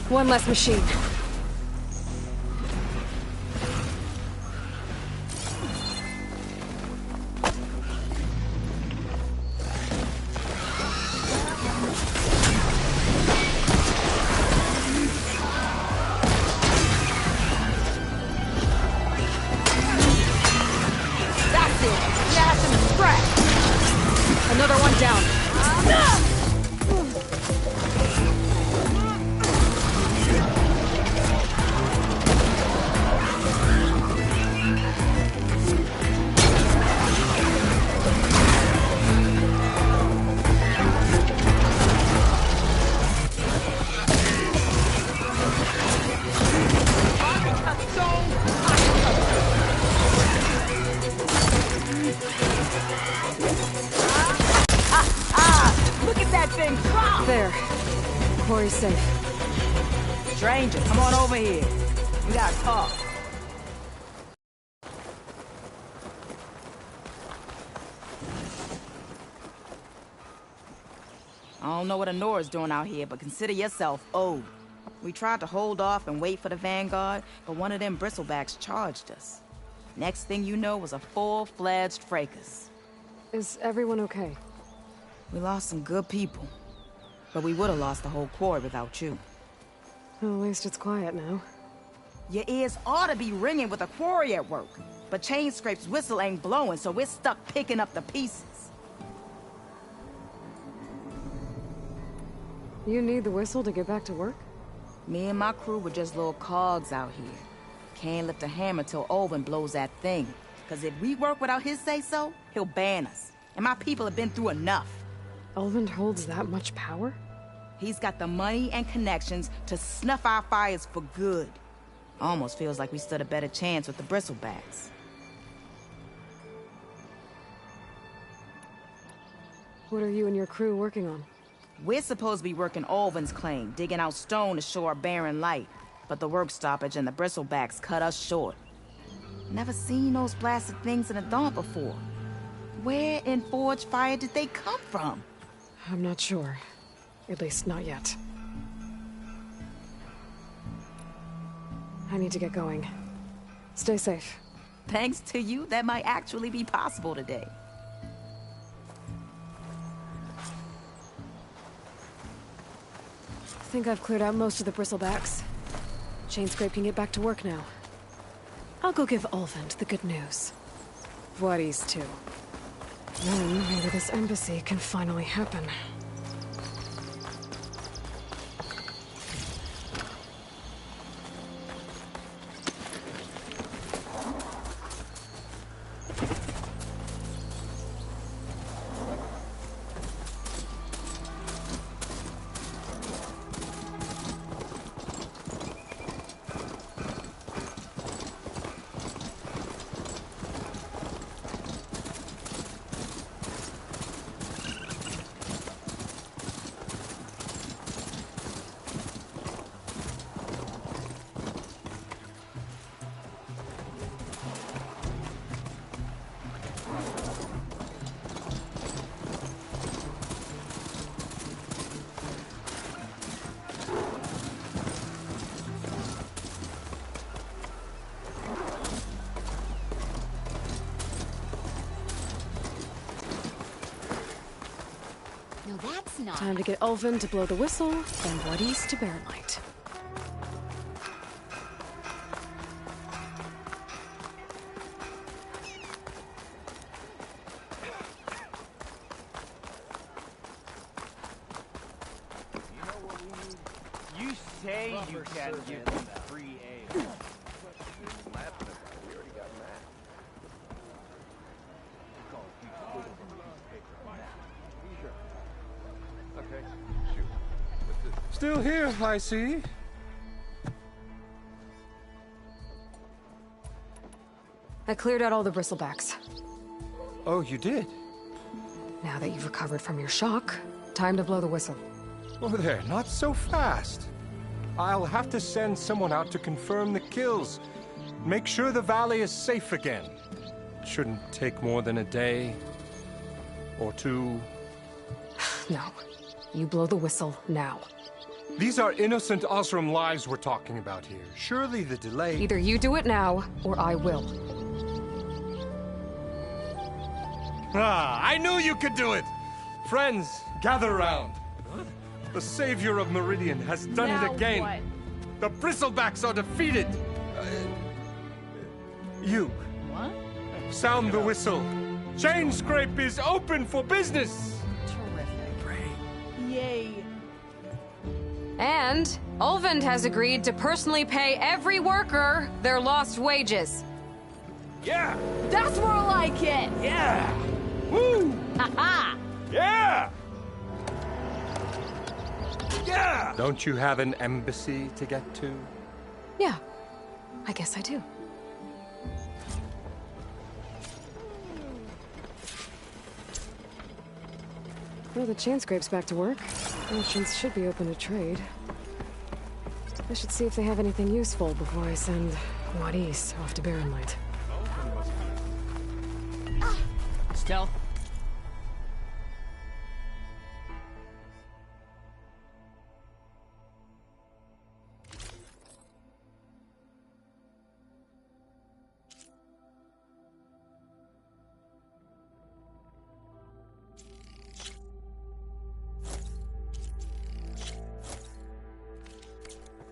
One less machine. That's it. Smash and scratch. Another one down. Look at that thing drop. There. Quarry's safe. Stranger, come on over here. We gotta talk. I don't know what Honora's doing out here, but consider yourself owed. We tried to hold off and wait for the Vanguard, but one of them bristlebacks charged us. Next thing you know was a full-fledged fracas. Is everyone okay? We lost some good people, but we would have lost the whole quarry without you. Well, at least it's quiet now. Your ears ought to be ringing with a quarry at work, but Chainscrape's whistle ain't blowing, so we're stuck picking up the pieces. You need the whistle to get back to work? Me and my crew were just little cogs out here. Can't lift a hammer till Olvin blows that thing. Cause if we work without his say-so, he'll ban us. And my people have been through enough. Olvin holds that much power? He's got the money and connections to snuff our fires for good. Almost feels like we stood a better chance with the bristlebacks. What are you and your crew working on? We're supposed to be working Olvin's claim, digging out stone to show our barren light. But the work stoppage and the bristlebacks cut us short. Never seen those blasted things in a dawn before. Where in Forge Fire did they come from? I'm not sure. At least not yet. I need to get going. Stay safe. Thanks to you, that might actually be possible today. I think I've cleared out most of the bristlebacks. Chainscrape can get back to work now. I'll go give Olvin the good news. Voorhees, too. Then maybe this embassy can finally happen. not? Time to get Ulvin to blow the whistle, then Wadis to bear light. You say you can give them free ale. Still here, I see. I cleared out all the bristlebacks. Oh, you did? Now that you've recovered from your shock, time to blow the whistle. Oh there, not so fast. I'll have to send someone out to confirm the kills. Make sure the valley is safe again. Shouldn't take more than a day or two. No. You blow the whistle now. These are innocent Osram lives we're talking about here. Surely the delay... Either you do it now, or I will. Ah, I knew you could do it! Friends, gather round. The savior of Meridian has done it again. What? The bristlebacks are defeated. You. What? Sound the whistle. Chain Scrape is open for business. Terrific. Yay. And Ulvin has agreed to personally pay every worker their lost wages. Yeah! That's more like it! Yeah! Woo! Ha-ha! Yeah! Yeah! Don't you have an embassy to get to? Yeah, I guess I do. Well, the chain scrape's back to work. Merchants should be open to trade. I should see if they have anything useful before I send Wadis off to Barren Light. Stealth.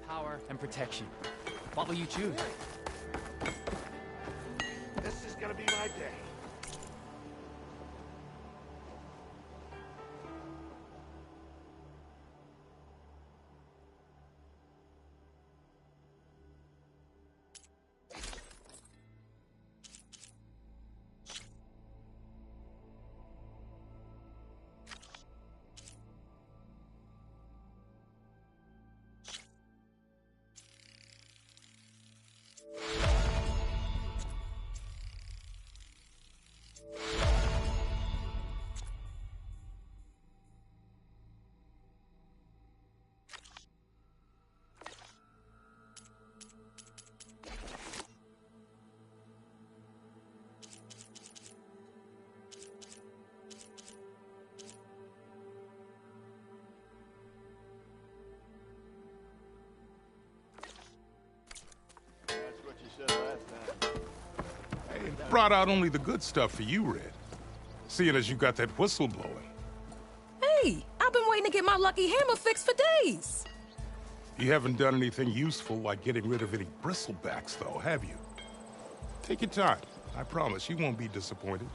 Power and protection. What will you choose? This is gonna be my day. Brought out only the good stuff for you, Red. Seeing as you got that whistle blowing. Hey, I've been waiting to get my lucky hammer fixed for days. You haven't done anything useful like getting rid of any bristlebacks, though, have you? Take your time. I promise you won't be disappointed.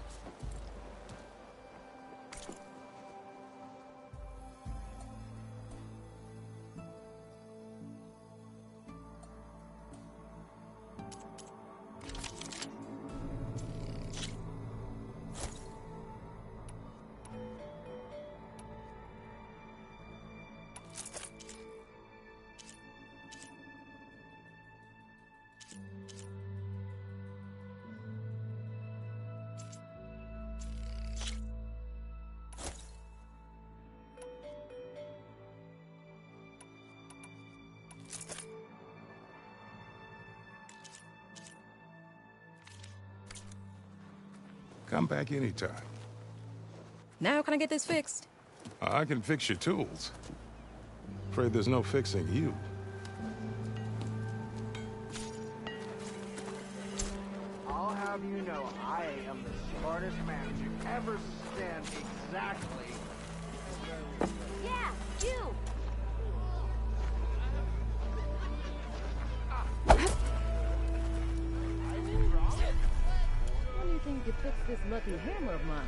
Come back anytime. Now can I get this fixed? I can fix your tools. Afraid there's no fixing you. I'll have you know I am the smartest man to ever stand exactly where we were. could fix this lucky hammer of mine.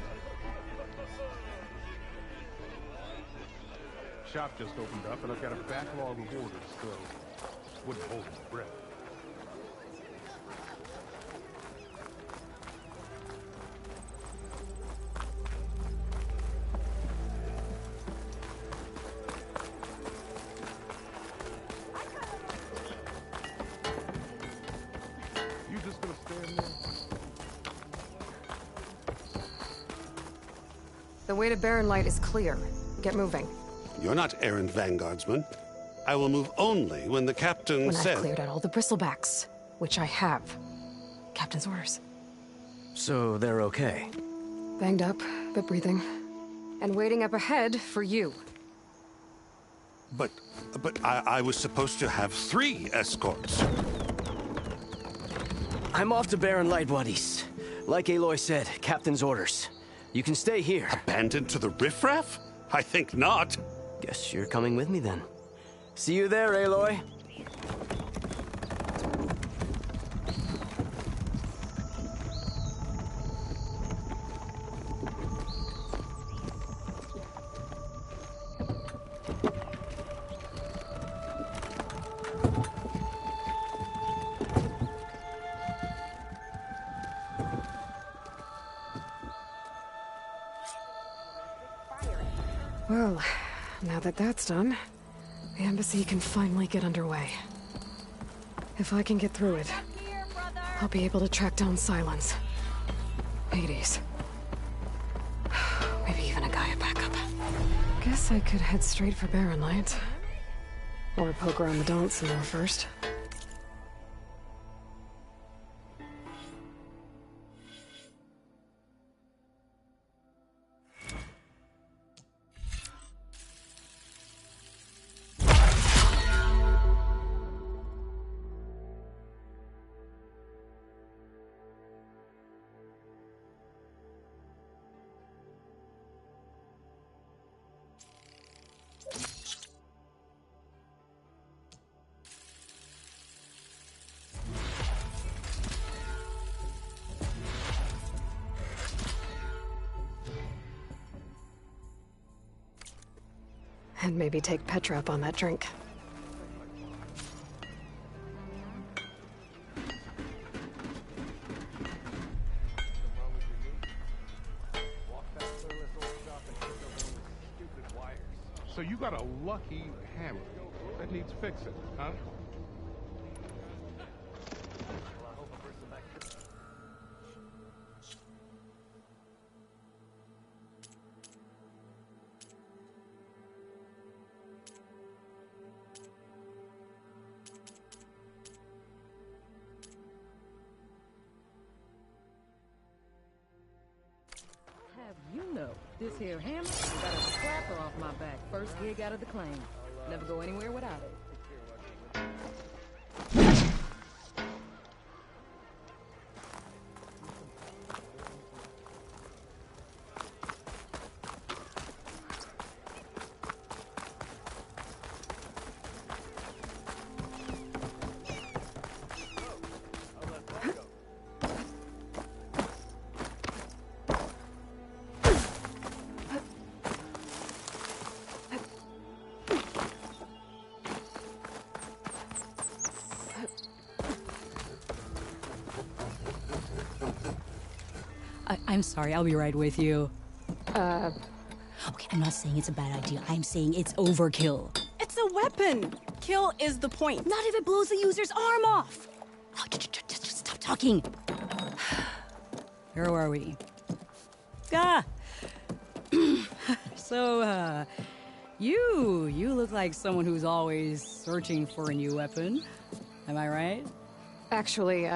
Shop just opened up, and I've got a backlog of orders, so wouldn't hold my breath. You just gonna stand there? The way to Barren Light is clear. Get moving. You're not errant vanguardsman. I will move only when the captain When says... I've cleared out all the bristlebacks, which I have. Captain's orders. So they're okay? Banged up, but breathing. And waiting up ahead for you. But I was supposed to have 3 escorts. I'm off to Barren Light, buddies. Like Aloy said, Captain's orders. You can stay here. Abandoned to the riffraff? I think not. Guess you're coming with me then. See you there, Aloy. Well, now that that's done, the embassy can finally get underway. If I can get through it, I'll be able to track down Silence. Hades. Maybe even a Gaia backup. Guess I could head straight for Barren Light. Or poke around the dance some more first. And maybe take Petra up on that drink. So you got a lucky hammer that needs fixing, huh? You know, this here hammer got a slapper off my back first gig out of the claim. Never go anywhere without it. I'm sorry, I'll be right with you. Okay, I'm not saying it's a bad idea. I'm saying it's overkill. It's a weapon. Kill is the point. Not if it blows the user's arm off. Oh, just stop talking. Where are we? So, you look like someone who's always searching for a new weapon. Am I right? Actually,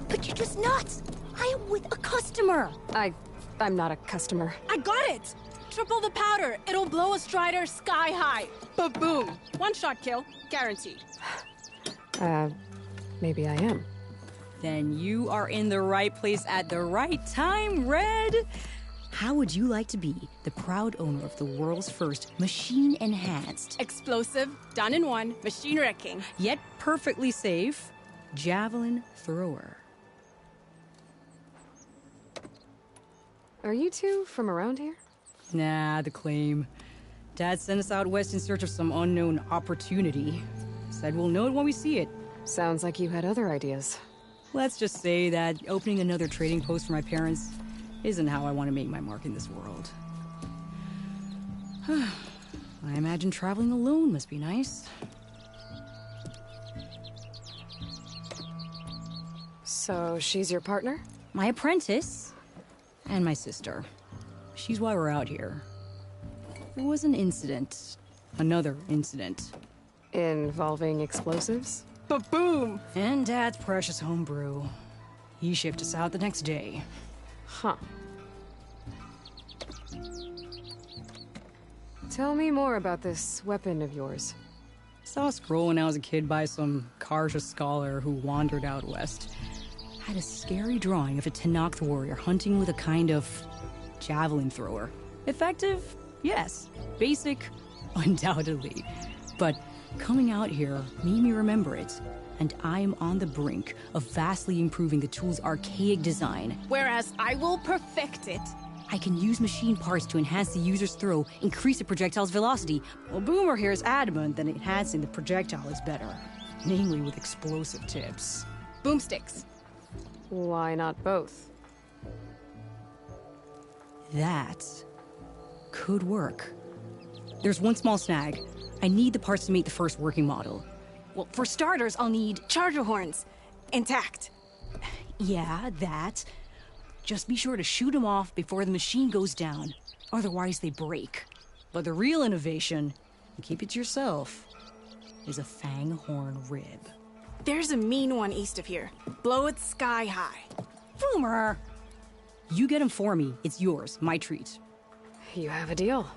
But you're just nuts! I am with a customer! I'm not a customer. I got it! Triple the powder. It'll blow a Strider sky high. Ba-boom. One-shot kill. Guaranteed. Maybe I am. Then you are in the right place at the right time, Red! How would you like to be the proud owner of the world's first machine-enhanced... Explosive, done in one, machine wrecking. Yet perfectly safe, javelin thrower. Are you two from around here? Nah, the claim. Dad sent us out west in search of some unknown opportunity. Said we'll know it when we see it. Sounds like you had other ideas. Let's just say that opening another trading post for my parents isn't how I want to make my mark in this world. I imagine traveling alone must be nice. So, she's your partner? My apprentice. And my sister. She's why we're out here. There was an incident. Another incident. Involving explosives? Ba-boom! And Dad's precious homebrew. He shipped us out the next day. Huh. Tell me more about this weapon of yours. Saw a scroll when I was a kid by some Karja scholar who wandered out west. Had a scary drawing of a Tenakth warrior hunting with a kind of javelin thrower. Effective? Yes. Basic? Undoubtedly. But coming out here made me remember it. And I'm on the brink of vastly improving the tool's archaic design. Whereas I will perfect it. I can use machine parts to enhance the user's throw, increase the projectile's velocity. Well, Boomer here is adamant that enhancing the projectile is better. Namely with explosive tips. Boomsticks. Why not both? That could work. There's one small snag. I need the parts to make the first working model. Well, for starters, I'll need charger horns. Intact. Yeah, that. Just be sure to shoot them off before the machine goes down. Otherwise, they break. But the real innovation, and keep it to yourself, is a fang horn rib. There's a mean one east of here. Blow it sky high. Boomer! You get him for me. It's yours. My treat. You have a deal.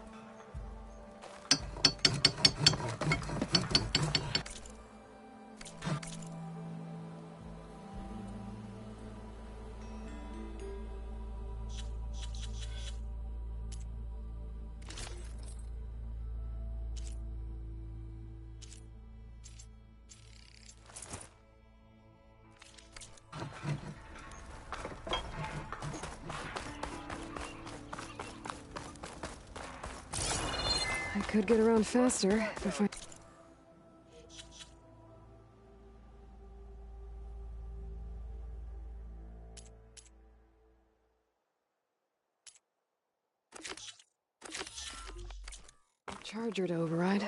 I could get around faster if I... Charger to override.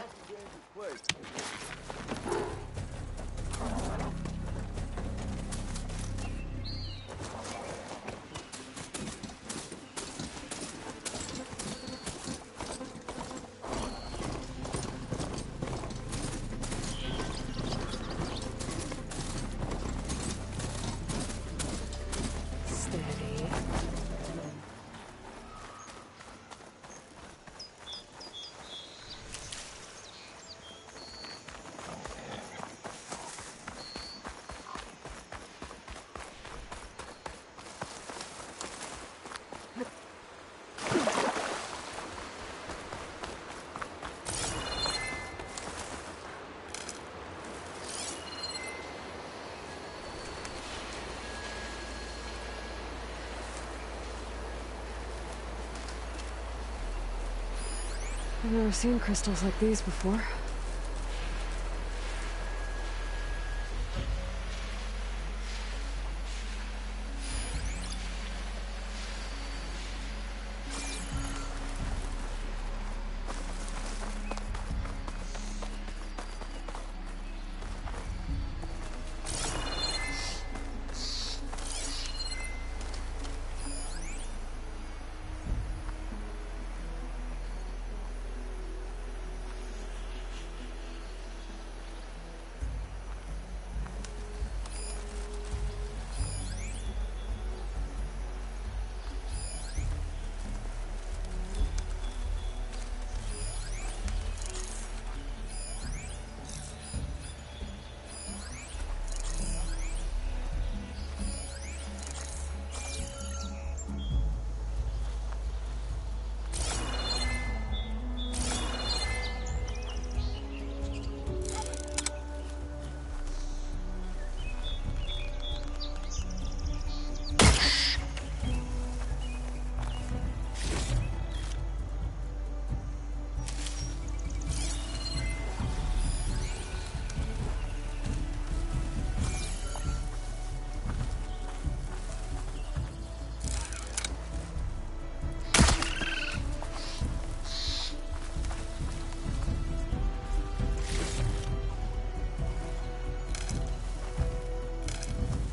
I've never seen crystals like these before.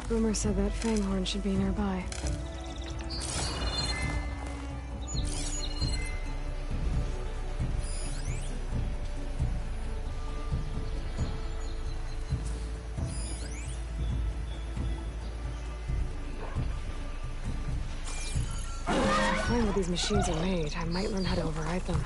Boomer said that Fanghorn should be nearby. If I find where these machines are made, I might learn how to override them.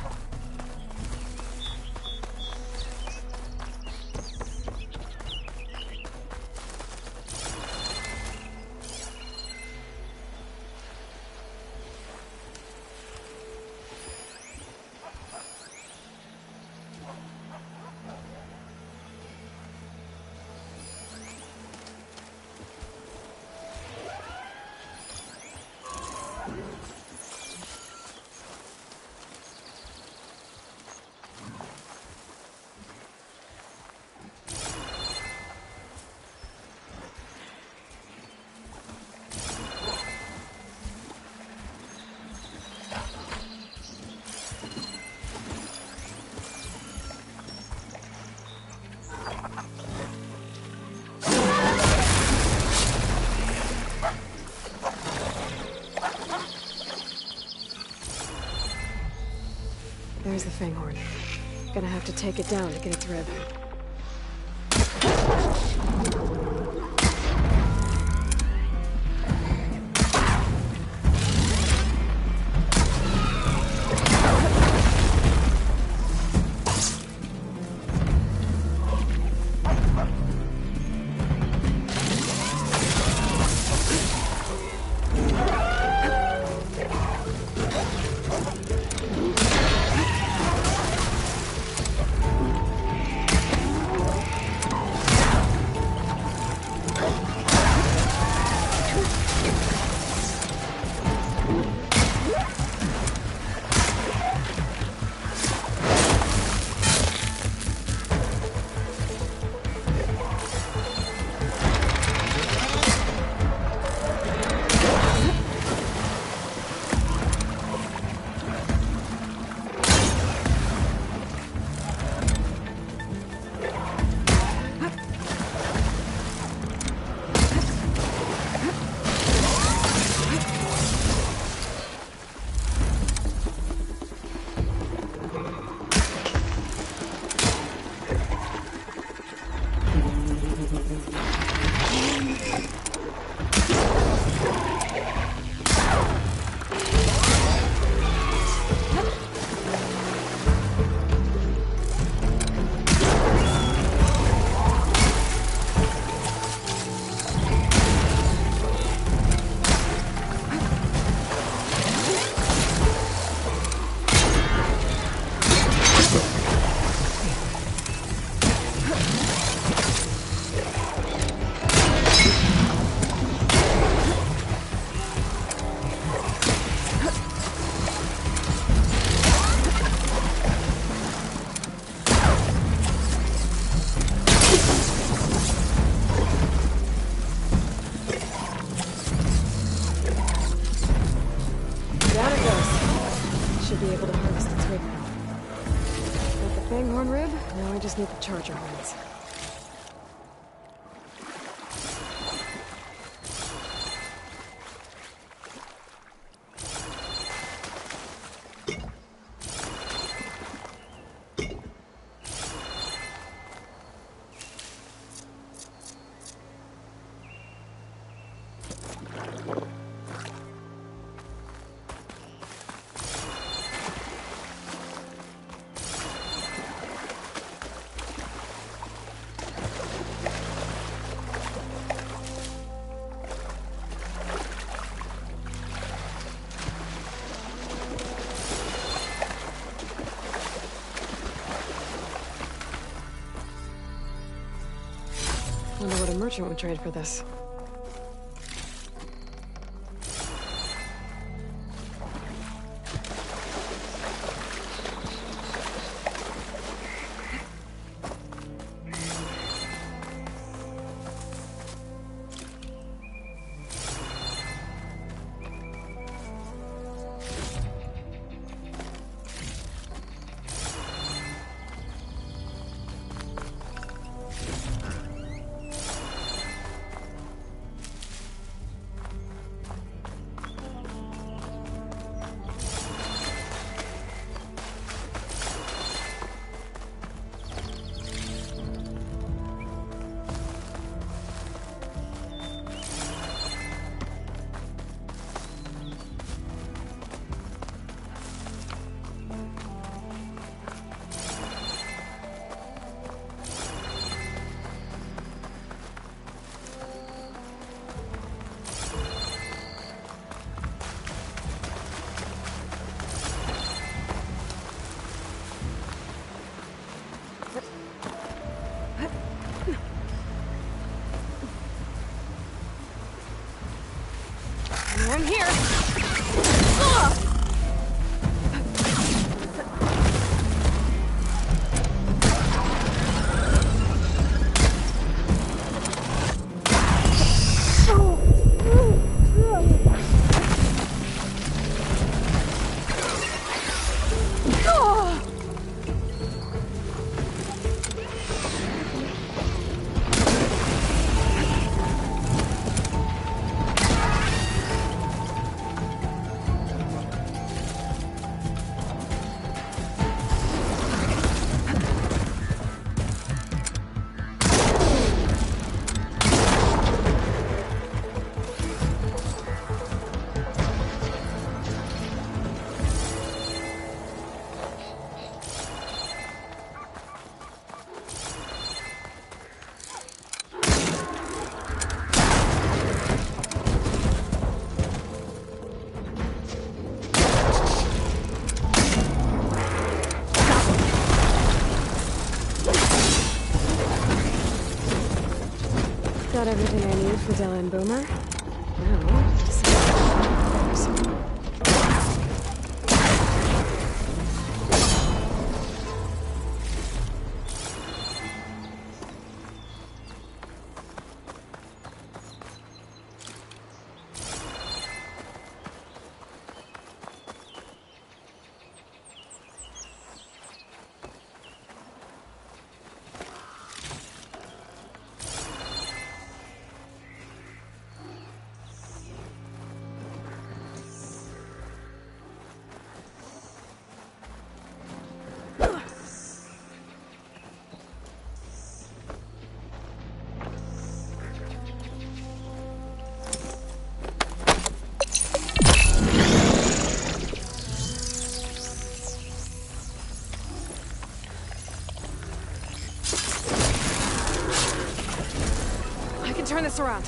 There's the Fanghorn. Gonna have to take it down to get its rib. Now I just need the charger horns. Wonder what a merchant would trade for this. Got everything I need for Della and Boomer. Now, to see what others. Turn this around.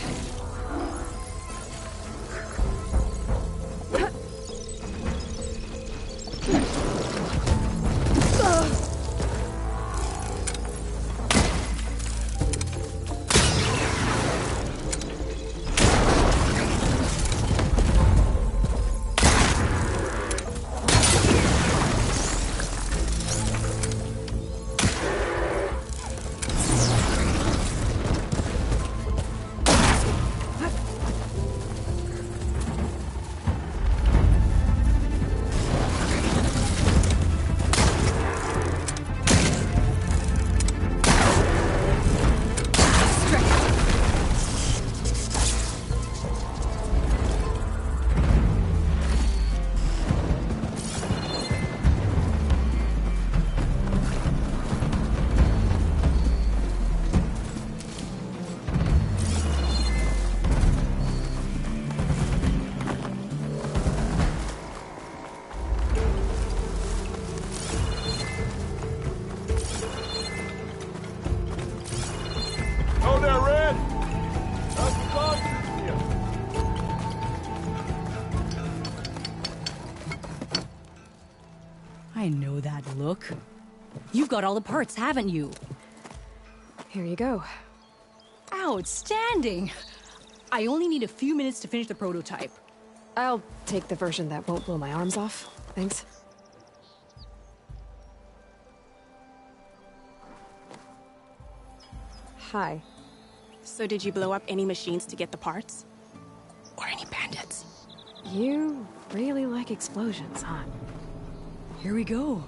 I know that look. You've got all the parts, haven't you? Here you go. Outstanding! I only need a few minutes to finish the prototype. I'll take the version that won't blow my arms off. Thanks. Hi. So did you blow up any machines to get the parts? Or any bandits? You really like explosions, huh? Here we go.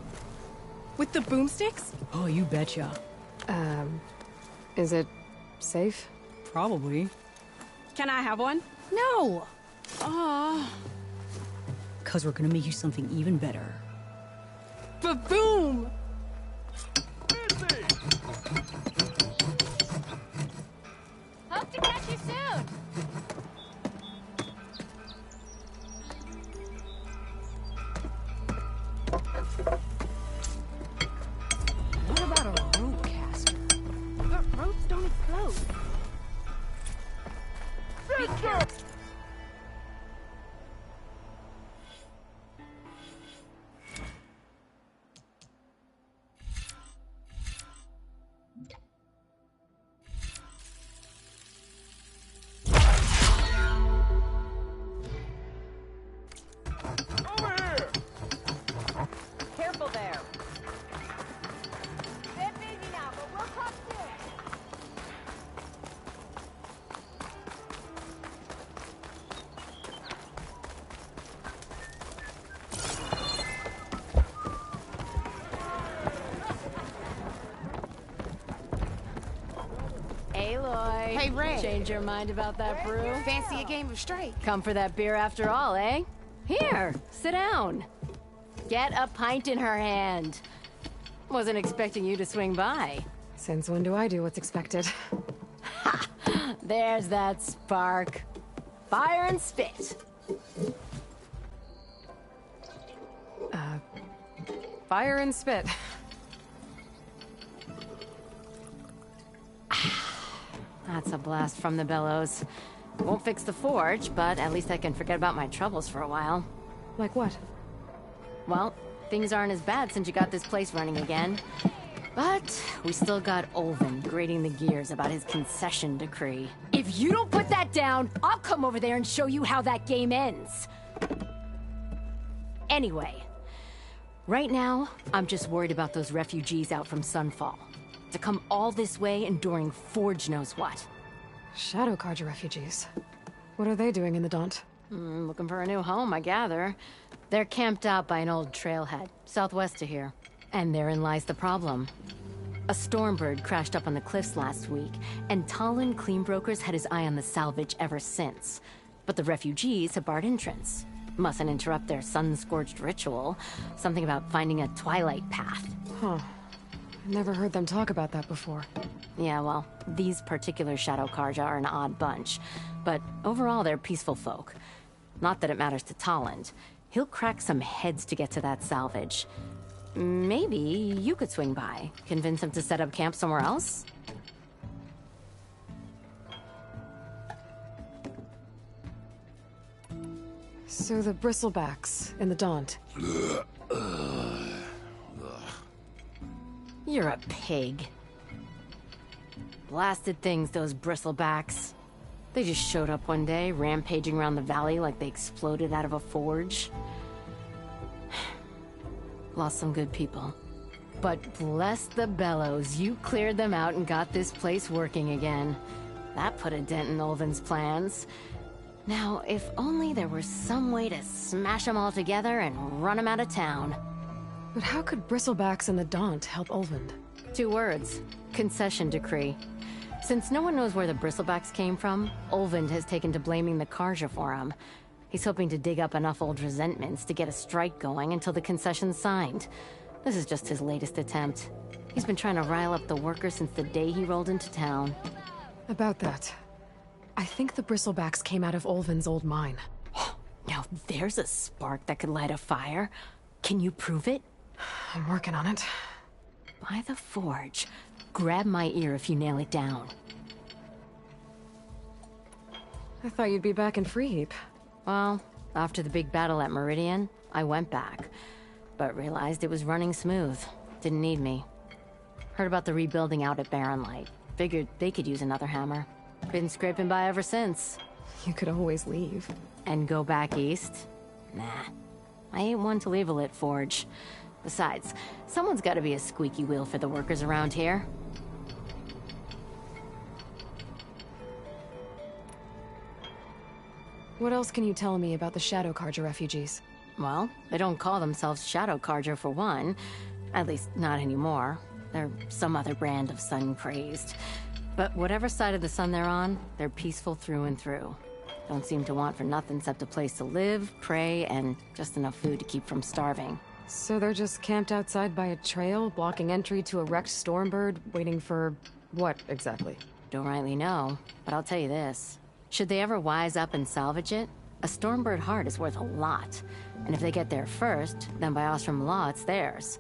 With the boomsticks? Oh, you betcha. Is it safe? Probably. Can I have one? No! Aw. 'Cause we're gonna make you something even better. Ba-boom! Hope to catch you soon! What about a rope caster? But ropes don't explode. Be careful! Careful there. Bit busy now, but we'll talk soon. Aloy. Hey, Ray. Change your mind about that brew? Fancy a game of strike? Come for that beer after all, eh? Here, sit down. Get a pint in her hand. Wasn't expecting you to swing by. Since when do I do what's expected? Ha! There's that spark. Fire and spit. Fire and spit. That's a blast from the bellows. Won't fix the forge, but at least I can forget about my troubles for a while. Like what? Well, things aren't as bad since you got this place running again. But we still got Olvin grating the gears about his concession decree. If you don't put that down, I'll come over there and show you how that game ends. Anyway, right now, I'm just worried about those refugees out from Sunfall. To come all this way enduring Forge knows what. Shadow Carja refugees. What are they doing in the Daunt? Looking for a new home, I gather. They're camped out by an old trailhead, southwest of here. And therein lies the problem. A Stormbird crashed up on the cliffs last week, and Talon Cleanbrokers had his eye on the salvage ever since. But the refugees have barred entrance. Mustn't interrupt their sun-scorched ritual. Something about finding a twilight path. Huh. Never heard them talk about that before. Yeah, well, these particular Shadow Carja are an odd bunch. But overall, they're peaceful folk. Not that it matters to Talon. He'll crack some heads to get to that salvage. Maybe you could swing by, convince him to set up camp somewhere else? So the bristlebacks in the Daunt. You're a pig. Blasted things, those bristlebacks. They just showed up one day, rampaging around the valley like they exploded out of a forge. Lost some good people. But bless the bellows, you cleared them out and got this place working again. That put a dent in Olvin's plans. Now, if only there were some way to smash them all together and run them out of town. But how could bristlebacks in the Daunt help Olvind? 2 words. Concession decree. Since no one knows where the bristlebacks came from, Olvind has taken to blaming the Carja for them. He's hoping to dig up enough old resentments to get a strike going until the concession's signed. This is just his latest attempt. He's been trying to rile up the workers since the day he rolled into town. About that, I think the bristlebacks came out of Olvin's old mine. Now there's a spark that could light a fire. Can you prove it? I'm working on it. By the Forge. Grab my ear if you nail it down. I thought you'd be back in Freeheap. Well, after the big battle at Meridian, I went back. But realized it was running smooth. Didn't need me. Heard about the rebuilding out at Barren Light. Figured they could use another hammer. Been scraping by ever since. You could always leave. And go back east? Nah. I ain't one to leave a lit forge. Besides, someone's gotta be a squeaky wheel for the workers around here. What else can you tell me about the Shadow Carja refugees? Well, they don't call themselves Shadow Carja for one. At least, not anymore. They're some other brand of sun-crazed. But whatever side of the sun they're on, they're peaceful through and through. Don't seem to want for nothing except a place to live, pray, and just enough food to keep from starving. So they're just camped outside by a trail, blocking entry to a wrecked Stormbird, waiting for... what, exactly? Don't rightly know, but I'll tell you this. Should they ever wise up and salvage it, a Stormbird heart is worth a lot. And if they get there first, then by Ostrom law, it's theirs.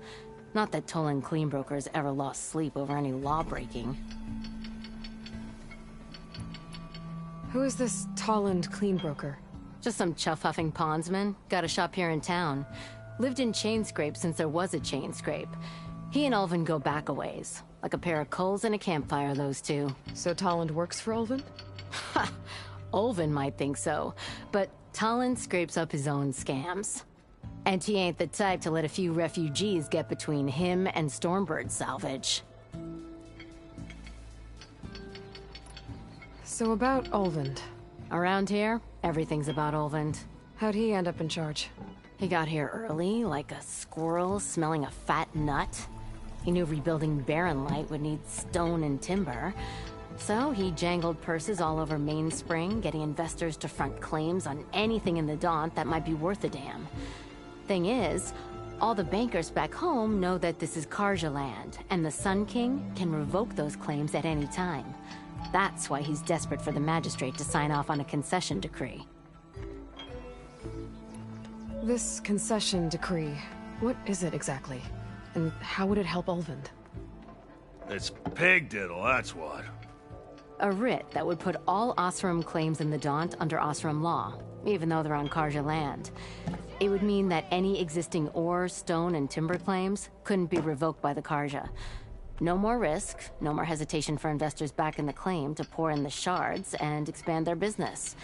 Not that Tolan Cleanbrokers ever lost sleep over any law-breaking. Who is this Tolland Cleanbroker? Just some chuff-huffing pondsman. Got a shop here in town. Lived in Chainscrape since there was a Chainscrape. He and Ulvin go back a ways. Like a pair of coals and a campfire, those two. So Tolland works for Ulvin? Ha! Ulvin might think so, but Tolland scrapes up his own scams. And he ain't the type to let a few refugees get between him and Stormbird salvage. So about Ulvind. Around here, everything's about Ulvind. How'd he end up in charge? He got here early, like a squirrel smelling a fat nut. He knew rebuilding Barren Light would need stone and timber. So he jangled purses all over Mainspring, getting investors to front claims on anything in the Daunt that might be worth a damn. Thing is, all the bankers back home know that this is Carja land, and the Sun King can revoke those claims at any time. That's why he's desperate for the magistrate to sign off on a concession decree. This concession decree, what is it exactly? And how would it help Ulvind? It's pig diddle, that's what. A writ that would put all Osram claims in the Daunt under Osram law, even though they're on Carja land. It would mean that any existing ore, stone, and timber claims couldn't be revoked by the Carja. No more risk, no more hesitation for investors back in the claim to pour in the shards and expand their business.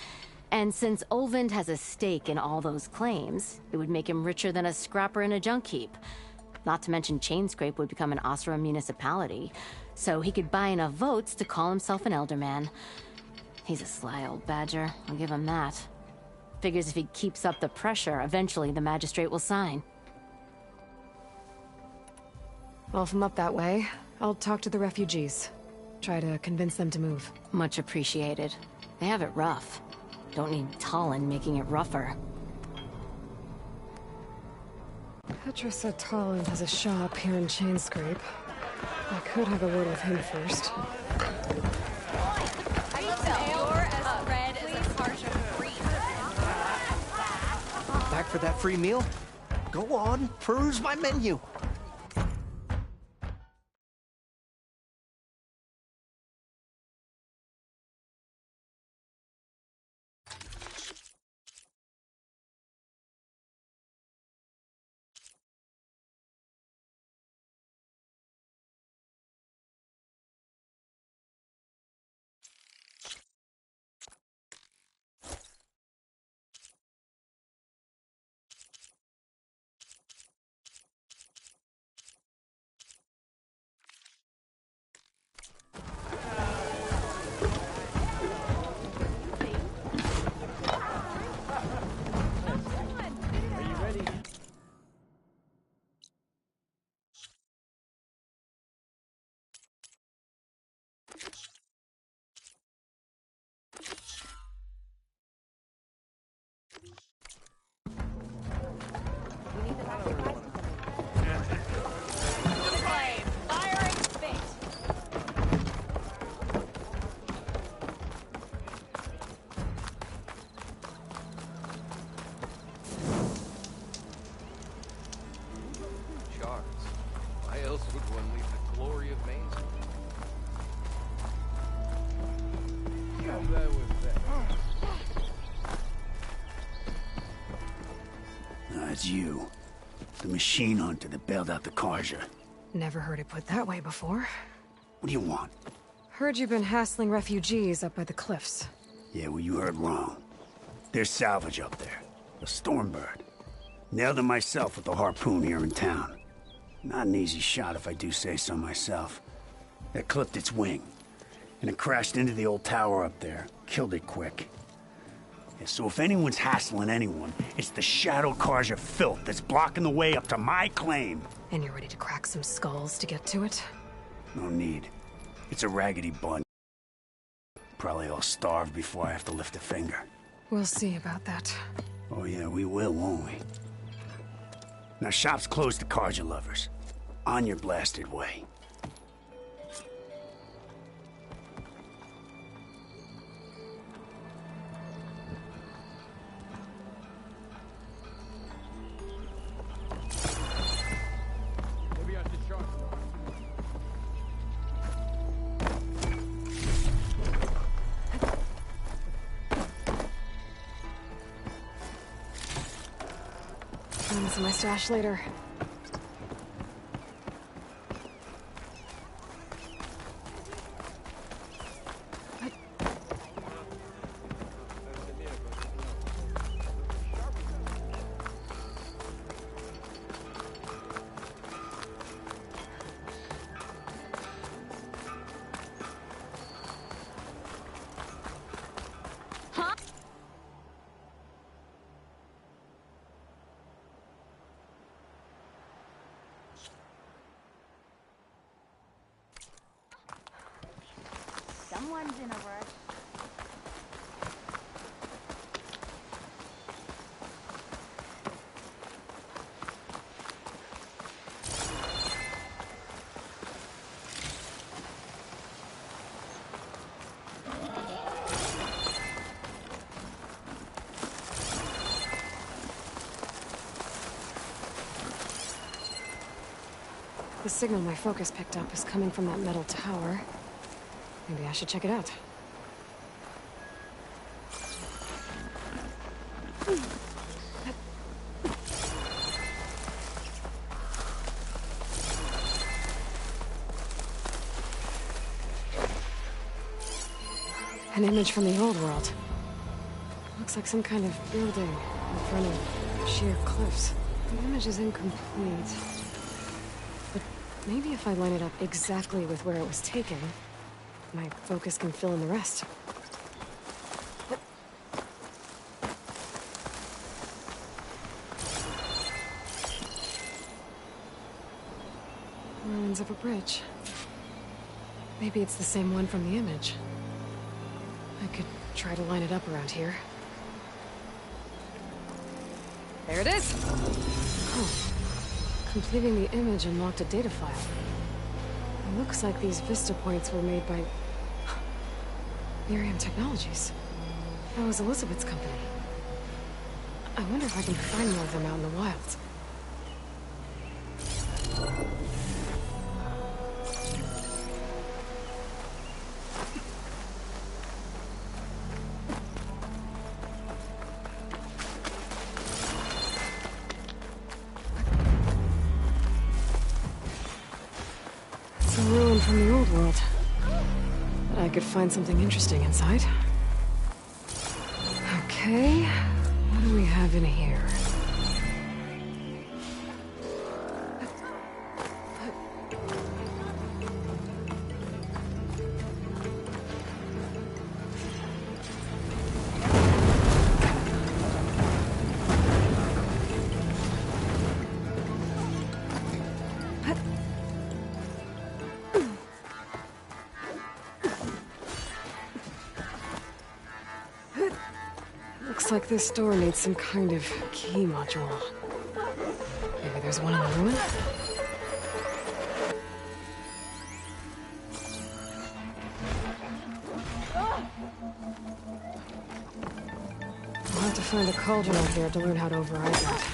And since Olvend has a stake in all those claims, it would make him richer than a scrapper in a junk heap. Not to mention Chainscrape would become an Osra municipality, so he could buy enough votes to call himself an elderman. He's a sly old badger, I'll give him that. Figures if he keeps up the pressure, eventually the magistrate will sign. Well, if I'm up that way, I'll talk to the refugees. Try to convince them to move. Much appreciated. They have it rough. Don't need Talon making it rougher. Petra said Talon has a shop here in Chainscrape. I could have a word with him first. Back for that free meal? Go on, peruse my menu. Why else would one leave the glory of Main Street? That was that. It's you. The machine hunter that bailed out the Carja. Never heard it put that way before. What do you want? Heard you've been hassling refugees up by the cliffs. Yeah, well, you heard wrong. There's salvage up there. A Stormbird. Nailed it myself with the harpoon here in town. Not an easy shot if I do say so myself. That clipped its wing. And it crashed into the old tower up there. Killed it quick. Yeah, so if anyone's hassling anyone, it's the Shadow Carja filth that's blocking the way up to my claim. And you're ready to crack some skulls to get to it? No need. It's a raggedy bunch. Probably all starved before I have to lift a finger. We'll see about that. Oh yeah, we will, won't we? Now shop's closed to Carja lovers. On your blasted way. Maybe I should charge. Find some of my stash later. Someone's in a rush. The signal my focus picked up is coming from that metal tower. Maybe I should check it out. An image from the old world. Looks like some kind of building in front of sheer cliffs. The image is incomplete. But maybe if I line it up exactly with where it was taken, my focus can fill in the rest. Ruins of a bridge. Maybe it's the same one from the image. I could try to line it up around here. There it is! Oh. Completing the image unlocked a data file. It looks like these vista points were made by... Miriam Technologies. That was Elizabeth's company. I wonder if I can find more of them out in the wild. It's a ruin from the old world. But I could find something interesting inside. Okay, what do we have in here? Looks like this door needs some kind of key module. Maybe there's one in the ruin? I'll have to find a cauldron out here to learn how to override that.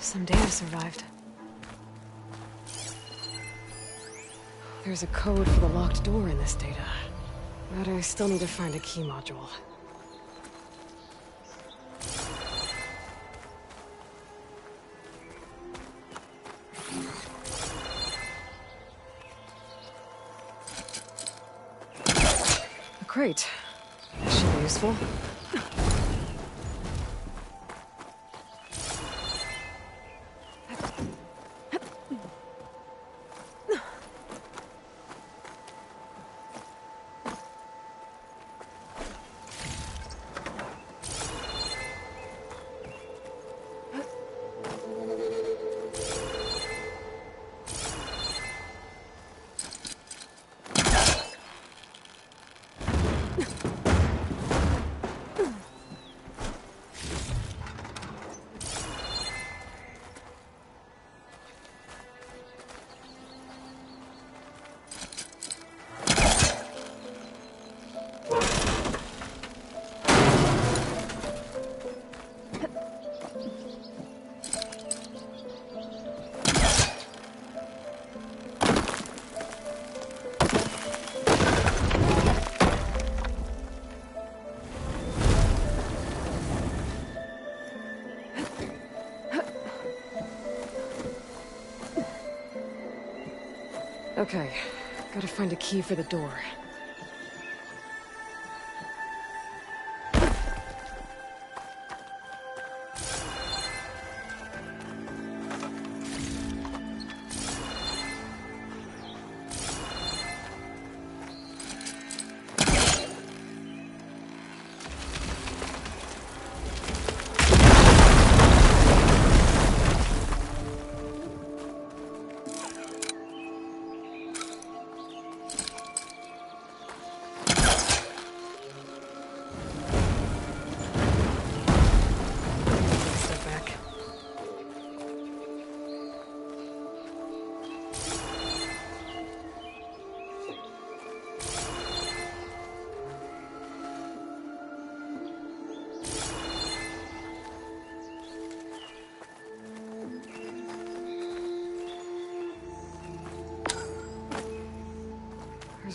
Some data survived. There's a code for the locked door in this data. But I still need to find a key module. A crate. This should be useful. Okay, gotta find a key for the door.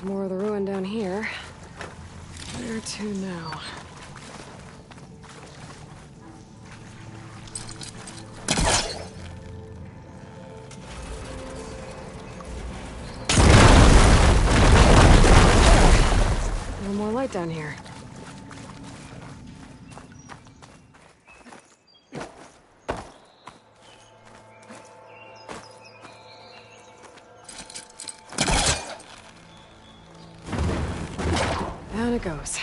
more of the ruin down here. Where to now? A little more light down here. Down it goes.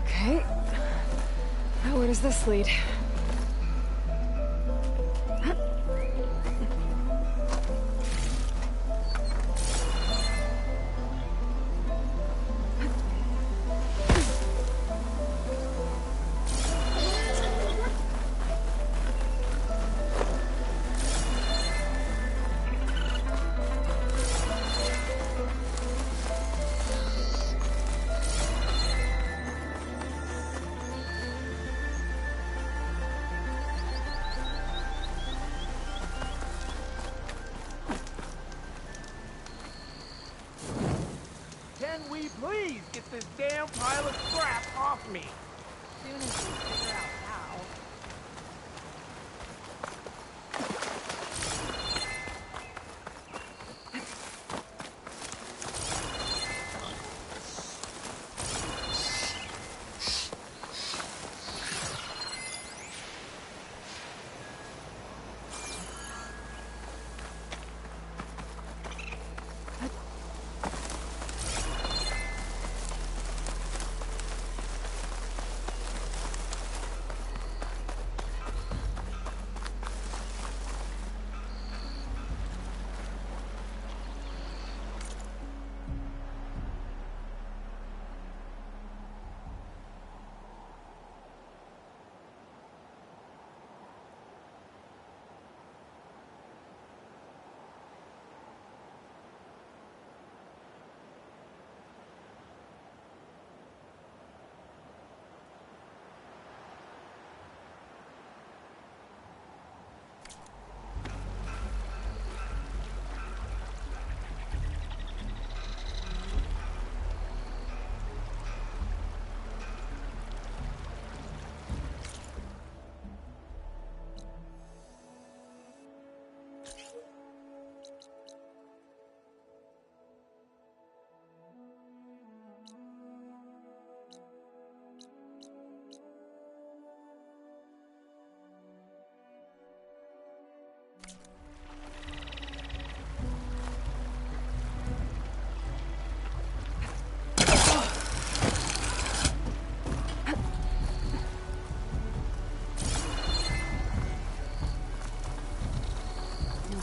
Okay. Now where does this lead? Can we please get this damn pile of scrap off me? Soon as we figure out how.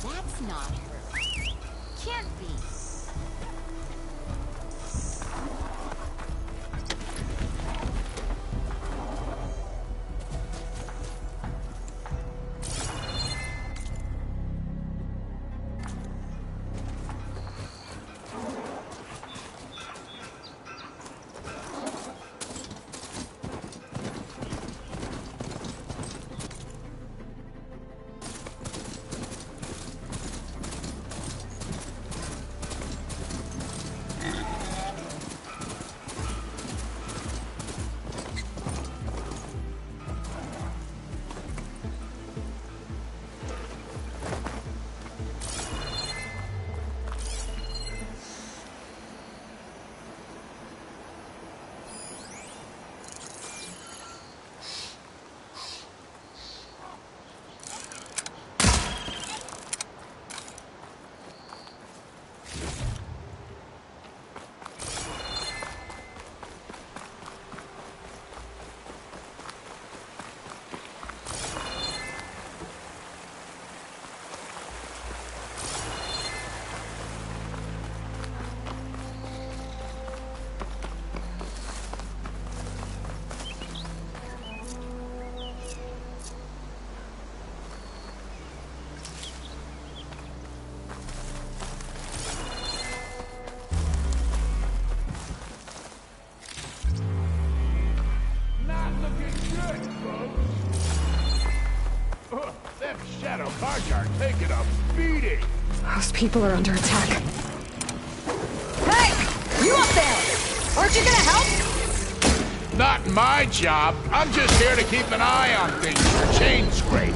That's not her. Can't be. Them shadow cards are taking a beating. Those people are under attack. Hey! You up there! Aren't you gonna help? Not my job. I'm just here to keep an eye on things for chain scrape.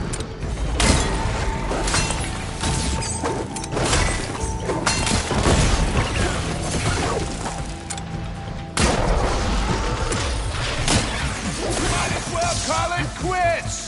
Might as well call it quits.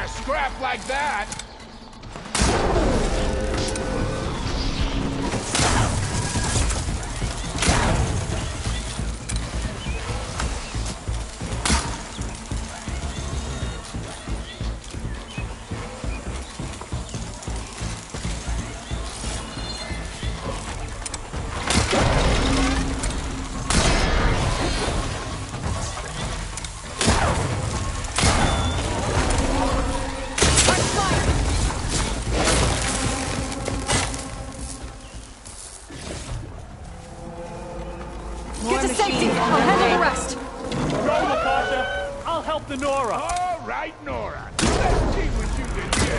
Scrap like that! Get to safety! I'll handle the rest! Go, Natasha! I'll help the Nora! All right, Nora. Let's see what you can do.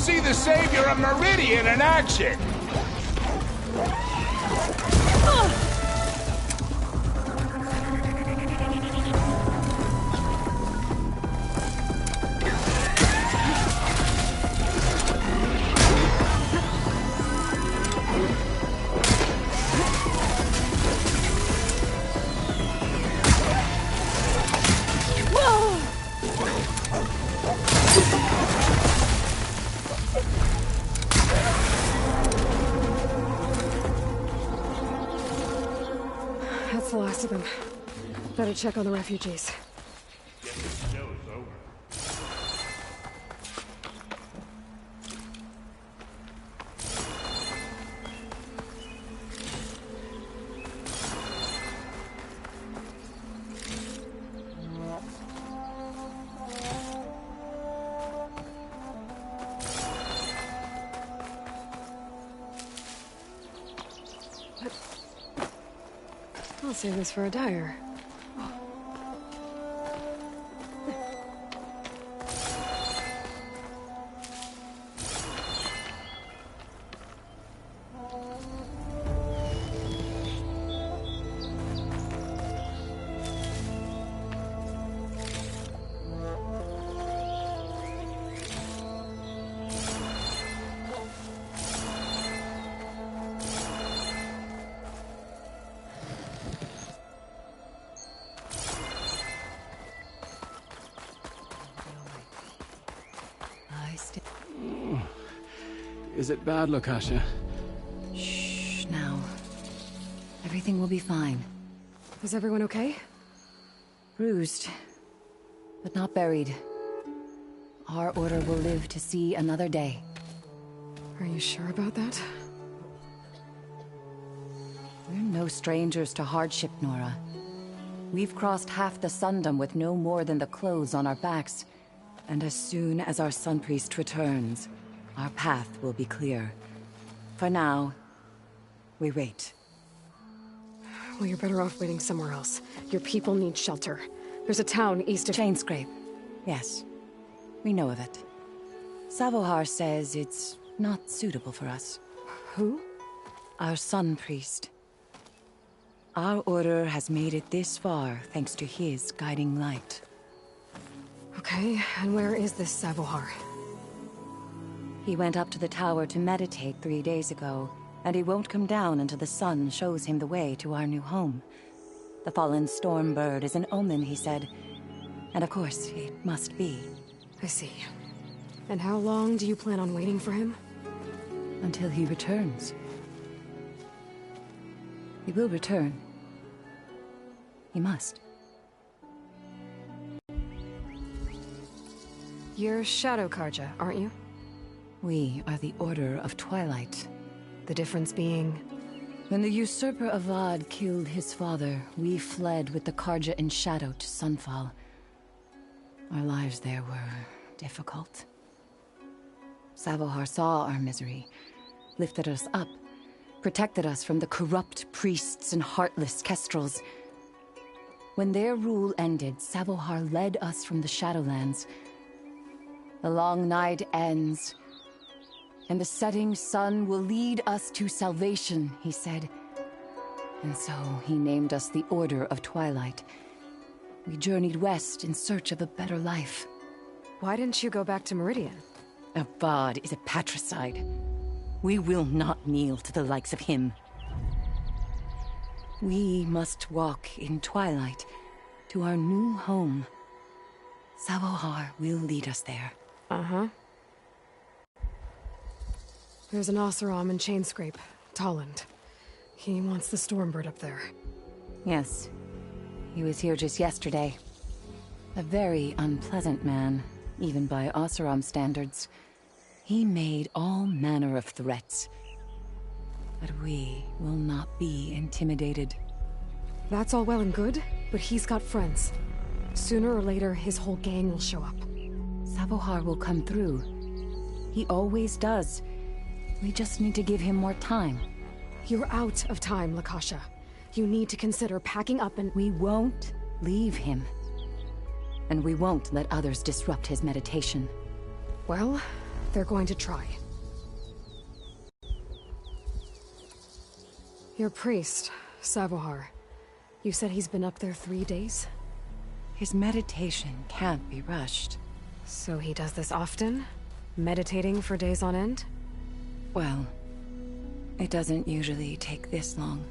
see the savior of Meridian in action! That's the last of them. Better check on the refugees. I'll save this for a dyer. Is it bad, Lakasha? Shh, now. Everything will be fine. Is everyone okay? Bruised, but not buried. Our order will live to see another day. Are you sure about that? We're no strangers to hardship, Nora. We've crossed half the Sundom with no more than the clothes on our backs. And as soon as our Sun Priest returns, our path will be clear. For now, we wait. Well, you're better off waiting somewhere else. Your people need shelter. There's a town east of... Chainscrape. Yes. We know of it. Savohar says it's not suitable for us. Who? Our Sun Priest. Our order has made it this far thanks to his guiding light. Okay, and where is this Savohar? He went up to the tower to meditate 3 days ago, and he won't come down until the sun shows him the way to our new home. The fallen storm bird is an omen, he said. And of course, it must be. I see. And how long do you plan on waiting for him? Until he returns. He will return. He must. You're Shadow Karja, aren't you? We are the Order of Twilight. The difference being... When the usurper Avad killed his father, we fled with the Karja in shadow to Sunfall. Our lives there were difficult. Savohar saw our misery, lifted us up, protected us from the corrupt priests and heartless kestrels. When their rule ended, Savohar led us from the Shadowlands. The long night ends, and the setting sun will lead us to salvation, he said. And so he named us the Order of Twilight. We journeyed west in search of a better life. Why didn't you go back to Meridian? Avad is a patricide. We will not kneel to the likes of him. We must walk in twilight to our new home. Savohar will lead us there. Uh-huh. There's an Oseram in Chainscrape, Tolland. He wants the Stormbird up there. Yes. He was here just yesterday. A very unpleasant man, even by Oseram standards. He made all manner of threats. But we will not be intimidated. That's all well and good, but he's got friends. Sooner or later, his whole gang will show up. Savohar will come through. He always does. We just need to give him more time. You're out of time, Lakasha. You need to consider packing up and... We won't leave him. And we won't let others disrupt his meditation. Well, They're going to try. Your priest, Savohar. You said he's been up there 3 days? His meditation can't be rushed. So he does this often? Meditating for days on end? Well, it doesn't usually take this long.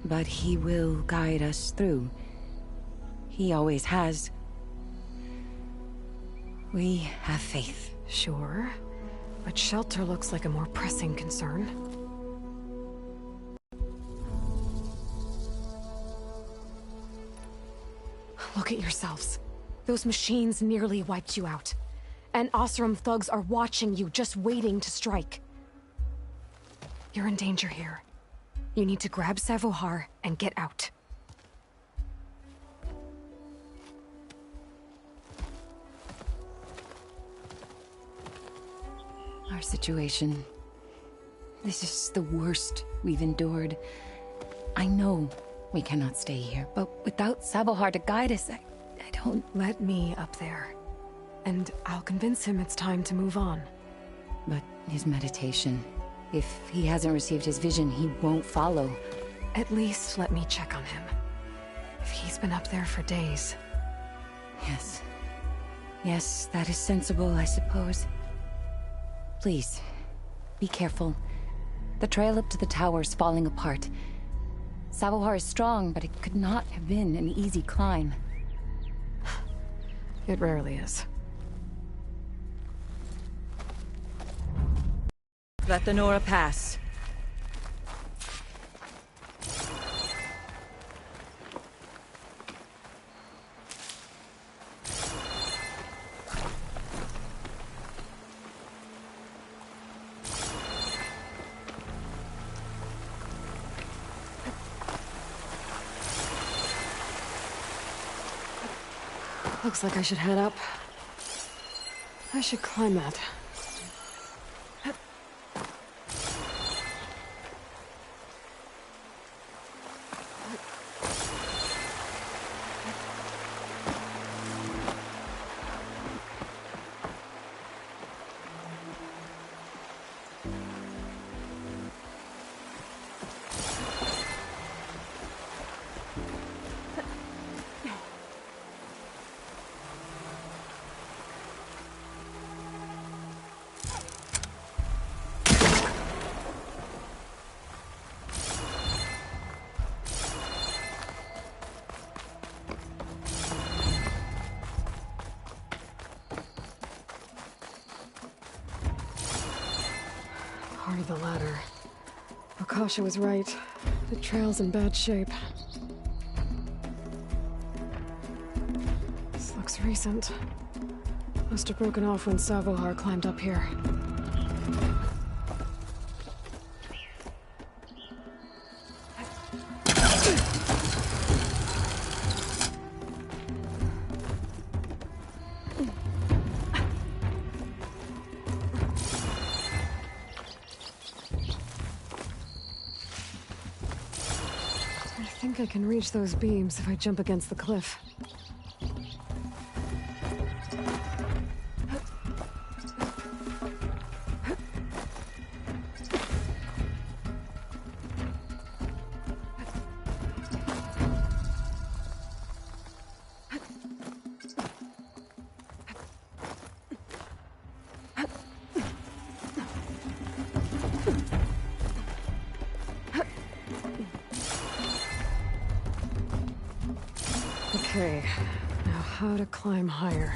But he will guide us through. He always has. We have faith. Sure. But shelter looks like a more pressing concern. Look at yourselves. Those machines nearly wiped you out. And Osram thugs are watching you, just waiting to strike. You're in danger here. You need to grab Savohar and get out. Our situation... This is the worst we've endured. I know we cannot stay here, but without Savohar to guide us, I don't... Let me up there. And I'll convince him it's time to move on. But his meditation... If he hasn't received his vision, he won't follow. At least let me check on him. If he's been up there for days. Yes. Yes, that is sensible, I suppose. Please, be careful. The trail up to the tower is falling apart. Savohar is strong, but it could not have been an easy climb. It rarely is. Let the Nora pass. Looks like I should head up. I should climb that. Part of the ladder. Akasha was right. The trail's in bad shape. This looks recent. Must have broken off when Savohar climbed up here. I think I can reach those beams if I jump against the cliff. Okay, now how to climb higher.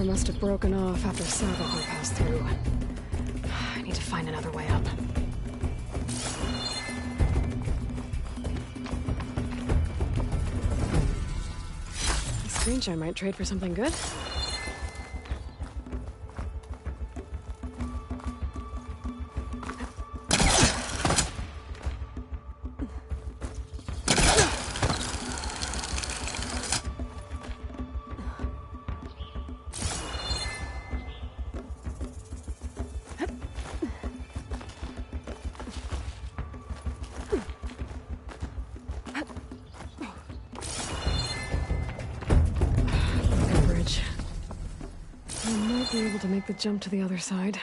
Must have broken off after Savohar passed through. I need to find another way up. This screenshot might trade for something good. Should be able to make the jump to the other side.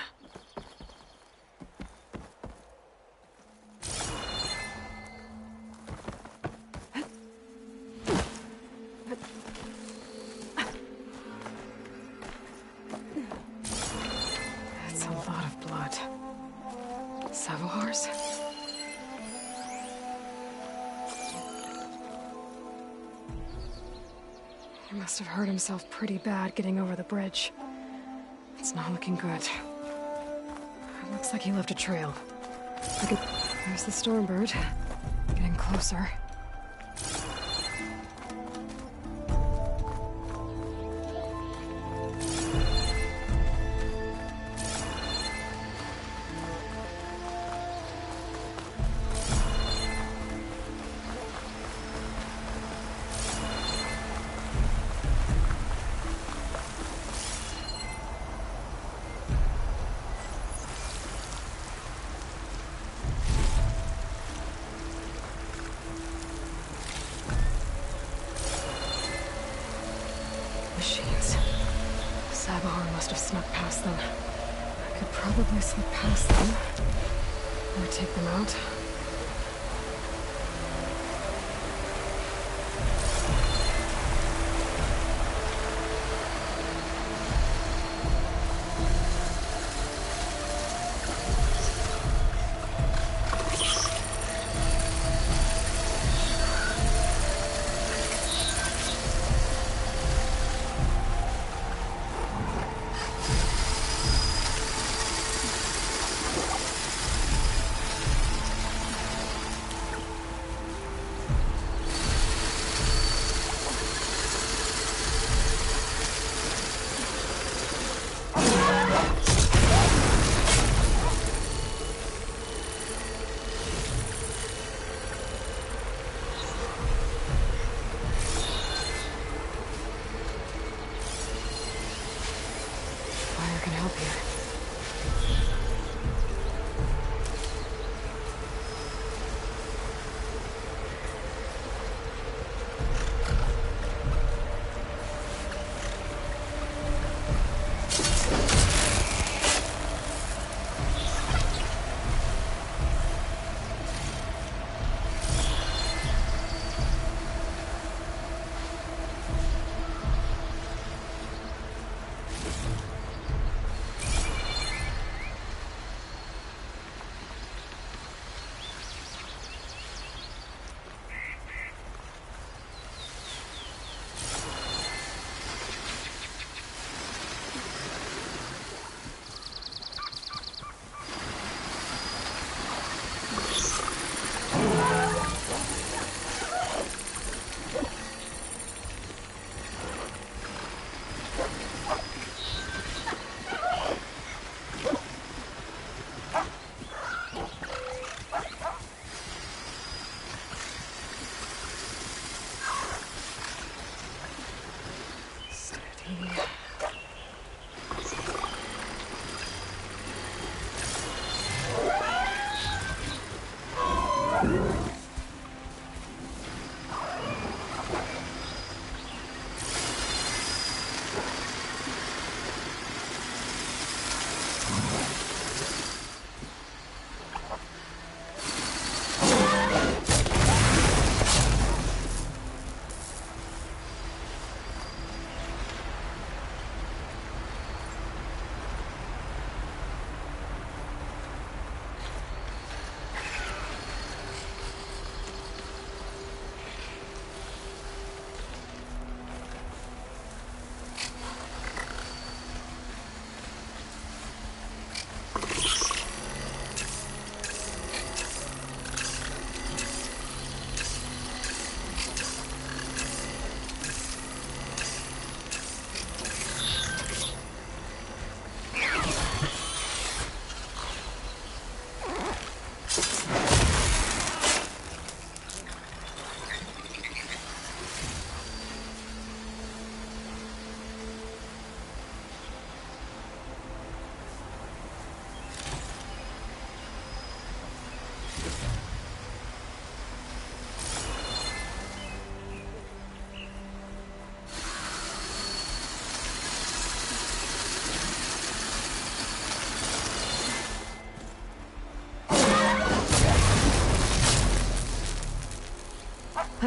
That's a lot of blood. Savohars? He must have hurt himself pretty bad getting over the bridge. It's not looking good. It looks like he left a trail. There's the Stormbird. Getting closer. Machines. Sabahar must have snuck past them. I could probably slip past them. Or take them out.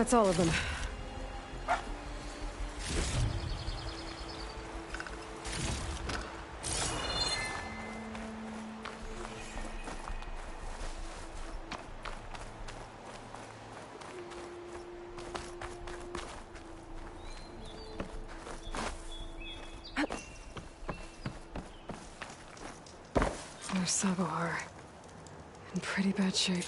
That's all of them. There's Sabohar. In pretty bad shape.